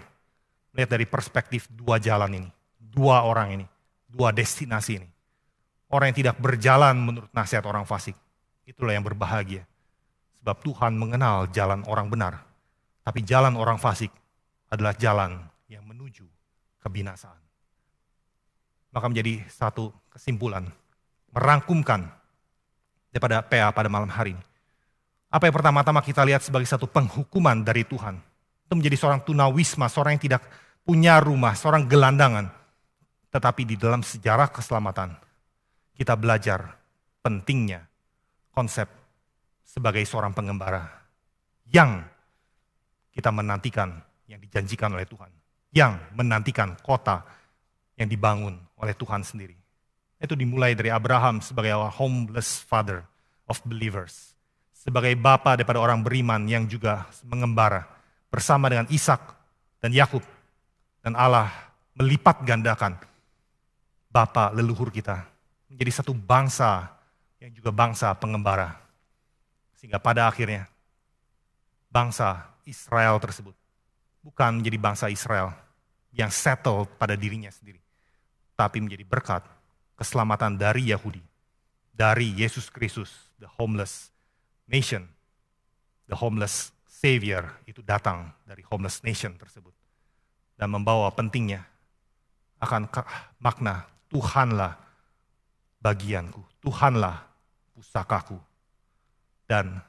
Lihat dari perspektif dua jalan ini. Dua orang ini. Dua destinasi ini. Orang yang tidak berjalan menurut nasihat orang fasik. Itulah yang berbahagia. Sebab Tuhan mengenal jalan orang benar. Tapi jalan orang fasik adalah jalan yang menuju kebinasaan. Maka menjadi satu kesimpulan. Merangkumkan daripada PA pada malam hari ini. Apa yang pertama-tama kita lihat sebagai satu penghukuman dari Tuhan. Itu menjadi seorang tunawisma, seorang yang tidak punya rumah, seorang gelandangan. Tetapi di dalam sejarah keselamatan, kita belajar pentingnya konsep sebagai seorang pengembara. Yang kita menantikan, yang dijanjikan oleh Tuhan. Yang menantikan kota yang dibangun oleh Tuhan sendiri. Itu dimulai dari Abraham sebagai homeless father of believers. Sebagai bapa daripada orang beriman yang juga mengembara bersama dengan Ishak dan Yakub. Dan Allah melipat gandakan bapa leluhur kita menjadi satu bangsa yang juga bangsa pengembara. Sehingga pada akhirnya bangsa Israel tersebut bukan menjadi bangsa Israel yang settle pada dirinya sendiri. Tapi menjadi berkat keselamatan dari Yahudi, dari Yesus Kristus, the homeless nation, the homeless savior itu datang dari homeless nation tersebut. Dan membawa pentingnya akan makna Tuhanlah bagianku, Tuhanlah pusakaku. Dan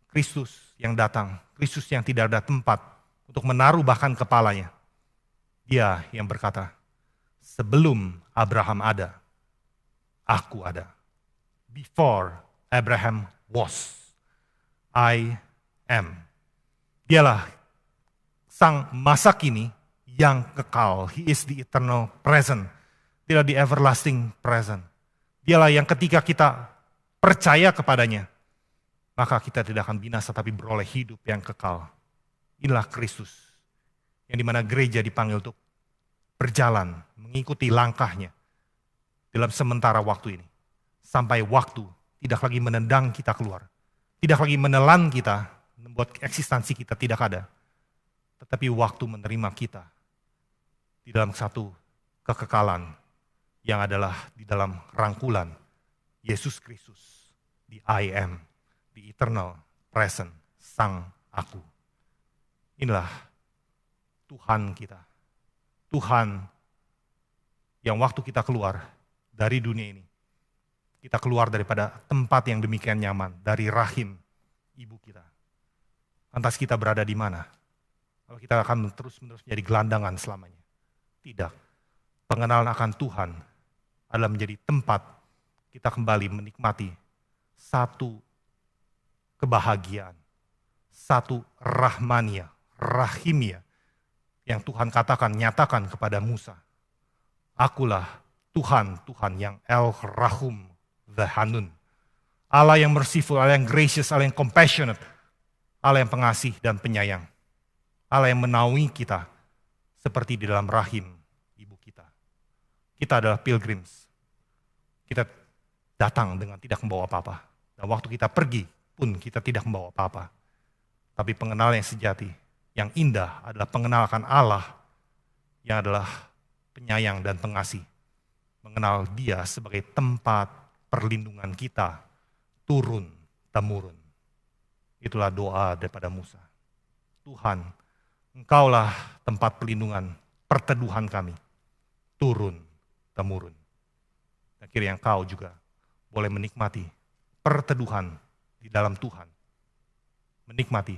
Kristus yang datang, Kristus yang tidak ada tempat untuk menaruh bahkan kepalanya. Dia yang berkata, sebelum Abraham ada, aku ada. Before Abraham was, I am. Dialah sang masa kini yang kekal. He is the eternal present. Dialah the everlasting present. Dialah yang ketika kita percaya kepadanya, maka kita tidak akan binasa tapi beroleh hidup yang kekal. Inilah Kristus. Yang dimana gereja dipanggil untuk berjalan, mengikuti langkahnya dalam sementara waktu ini. Sampai waktu tidak lagi menendang kita keluar. Tidak lagi menelan kita, membuat eksistensi kita tidak ada. Tetapi waktu menerima kita di dalam satu kekekalan yang adalah di dalam rangkulan Yesus Kristus. Di I am, di eternal present, sang aku. Inilah Tuhan kita. Tuhan yang waktu kita keluar dari dunia ini, kita keluar daripada tempat yang demikian nyaman, dari rahim ibu kita. Lantas kita berada di mana? Kalau kita akan terus-menerus menjadi gelandangan selamanya. Tidak. Pengenalan akan Tuhan adalah menjadi tempat kita kembali menikmati satu kebahagiaan, satu rahmania, rahimia, yang Tuhan katakan, nyatakan kepada Musa. Akulah Tuhan yang El Rahum the Hanun. Allah yang merciful, Allah yang gracious, Allah yang compassionate. Allah yang pengasih dan penyayang. Allah yang menaungi kita seperti di dalam rahim ibu kita. Kita adalah pilgrims. Kita datang dengan tidak membawa apa-apa. Dan waktu kita pergi pun kita tidak membawa apa-apa. Tapi pengenalan yang sejati, yang indah adalah pengenalan Allah yang adalah penyayang dan pengasih. Mengenal Dia sebagai tempat perlindungan kita turun-temurun. Itulah doa daripada Musa. Tuhan, Engkaulah tempat perlindungan, perteduhan kami, turun-temurun. Dan kiranya Engkau juga boleh menikmati perteduhan di dalam Tuhan. Menikmati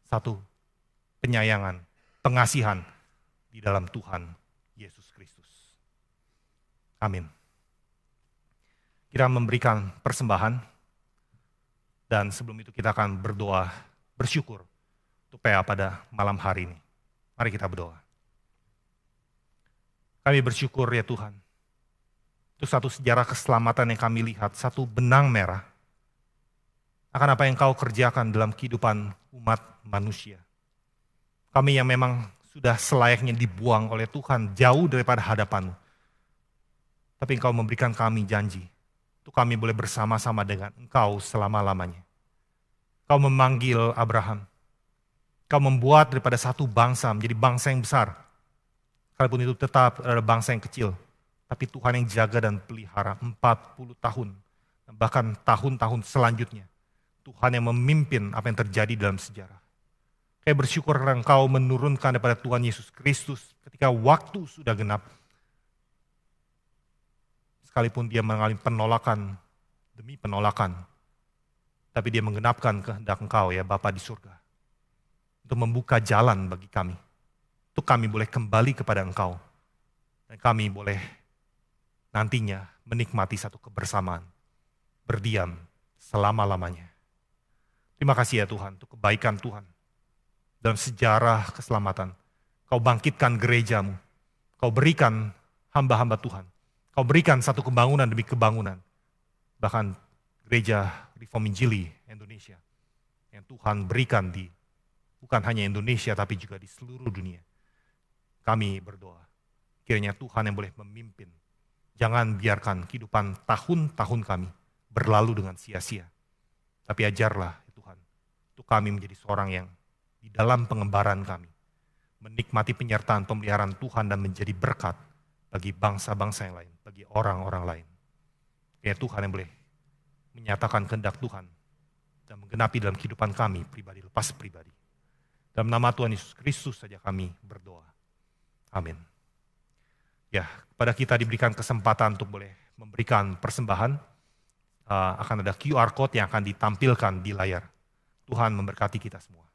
satu penyayangan, pengasihan di dalam Tuhan Yesus Kristus. Amin. Kita memberikan persembahan dan sebelum itu kita akan berdoa, bersyukur untuk PA pada malam hari ini. Mari kita berdoa. Kami bersyukur ya Tuhan. Itu satu sejarah keselamatan yang kami lihat, satu benang merah akan apa yang Kau kerjakan dalam kehidupan umat manusia. Kami yang memang sudah selayaknya dibuang oleh Tuhan jauh daripada hadapan-Mu. Tapi Engkau memberikan kami janji, untuk kami boleh bersama-sama dengan Engkau selama-lamanya. Kau memanggil Abraham, Kau membuat daripada satu bangsa menjadi bangsa yang besar. Sekalipun itu tetap adalah bangsa yang kecil, tapi Tuhan yang jaga dan pelihara 40 tahun, bahkan tahun-tahun selanjutnya. Tuhan yang memimpin apa yang terjadi dalam sejarah. Kayak bersyukur karena Engkau menurunkan daripada Tuhan Yesus Kristus ketika waktu sudah genap. Sekalipun dia mengalami penolakan demi penolakan, tapi dia menggenapkan kehendak Engkau ya Bapa di surga. Untuk membuka jalan bagi kami. Untuk kami boleh kembali kepada Engkau. Dan kami boleh nantinya menikmati satu kebersamaan. Berdiam selama-lamanya. Terima kasih ya Tuhan untuk kebaikan Tuhan. Dalam sejarah keselamatan. Kau bangkitkan gereja-Mu. Kau berikan hamba-hamba Tuhan. Kau berikan satu kebangunan demi kebangunan. Bahkan gereja Reform Injili Indonesia. Yang Tuhan berikan di bukan hanya Indonesia tapi juga di seluruh dunia. Kami berdoa, kiranya Tuhan yang boleh memimpin. Jangan biarkan kehidupan tahun-tahun kami berlalu dengan sia-sia. Tapi ajarlah Tuhan, untuk kami menjadi seorang yang di dalam pengembaraan kami, menikmati penyertaan pemeliharaan Tuhan dan menjadi berkat bagi bangsa-bangsa yang lain, bagi orang-orang lain. Ya Tuhan yang boleh menyatakan kehendak Tuhan dan menggenapi dalam kehidupan kami pribadi lepas pribadi. Dalam nama Tuhan Yesus Kristus saja kami berdoa. Amin. Ya, kepada kita diberikan kesempatan untuk boleh memberikan persembahan. Akan ada QR Code yang akan ditampilkan di layar. Tuhan memberkati kita semua.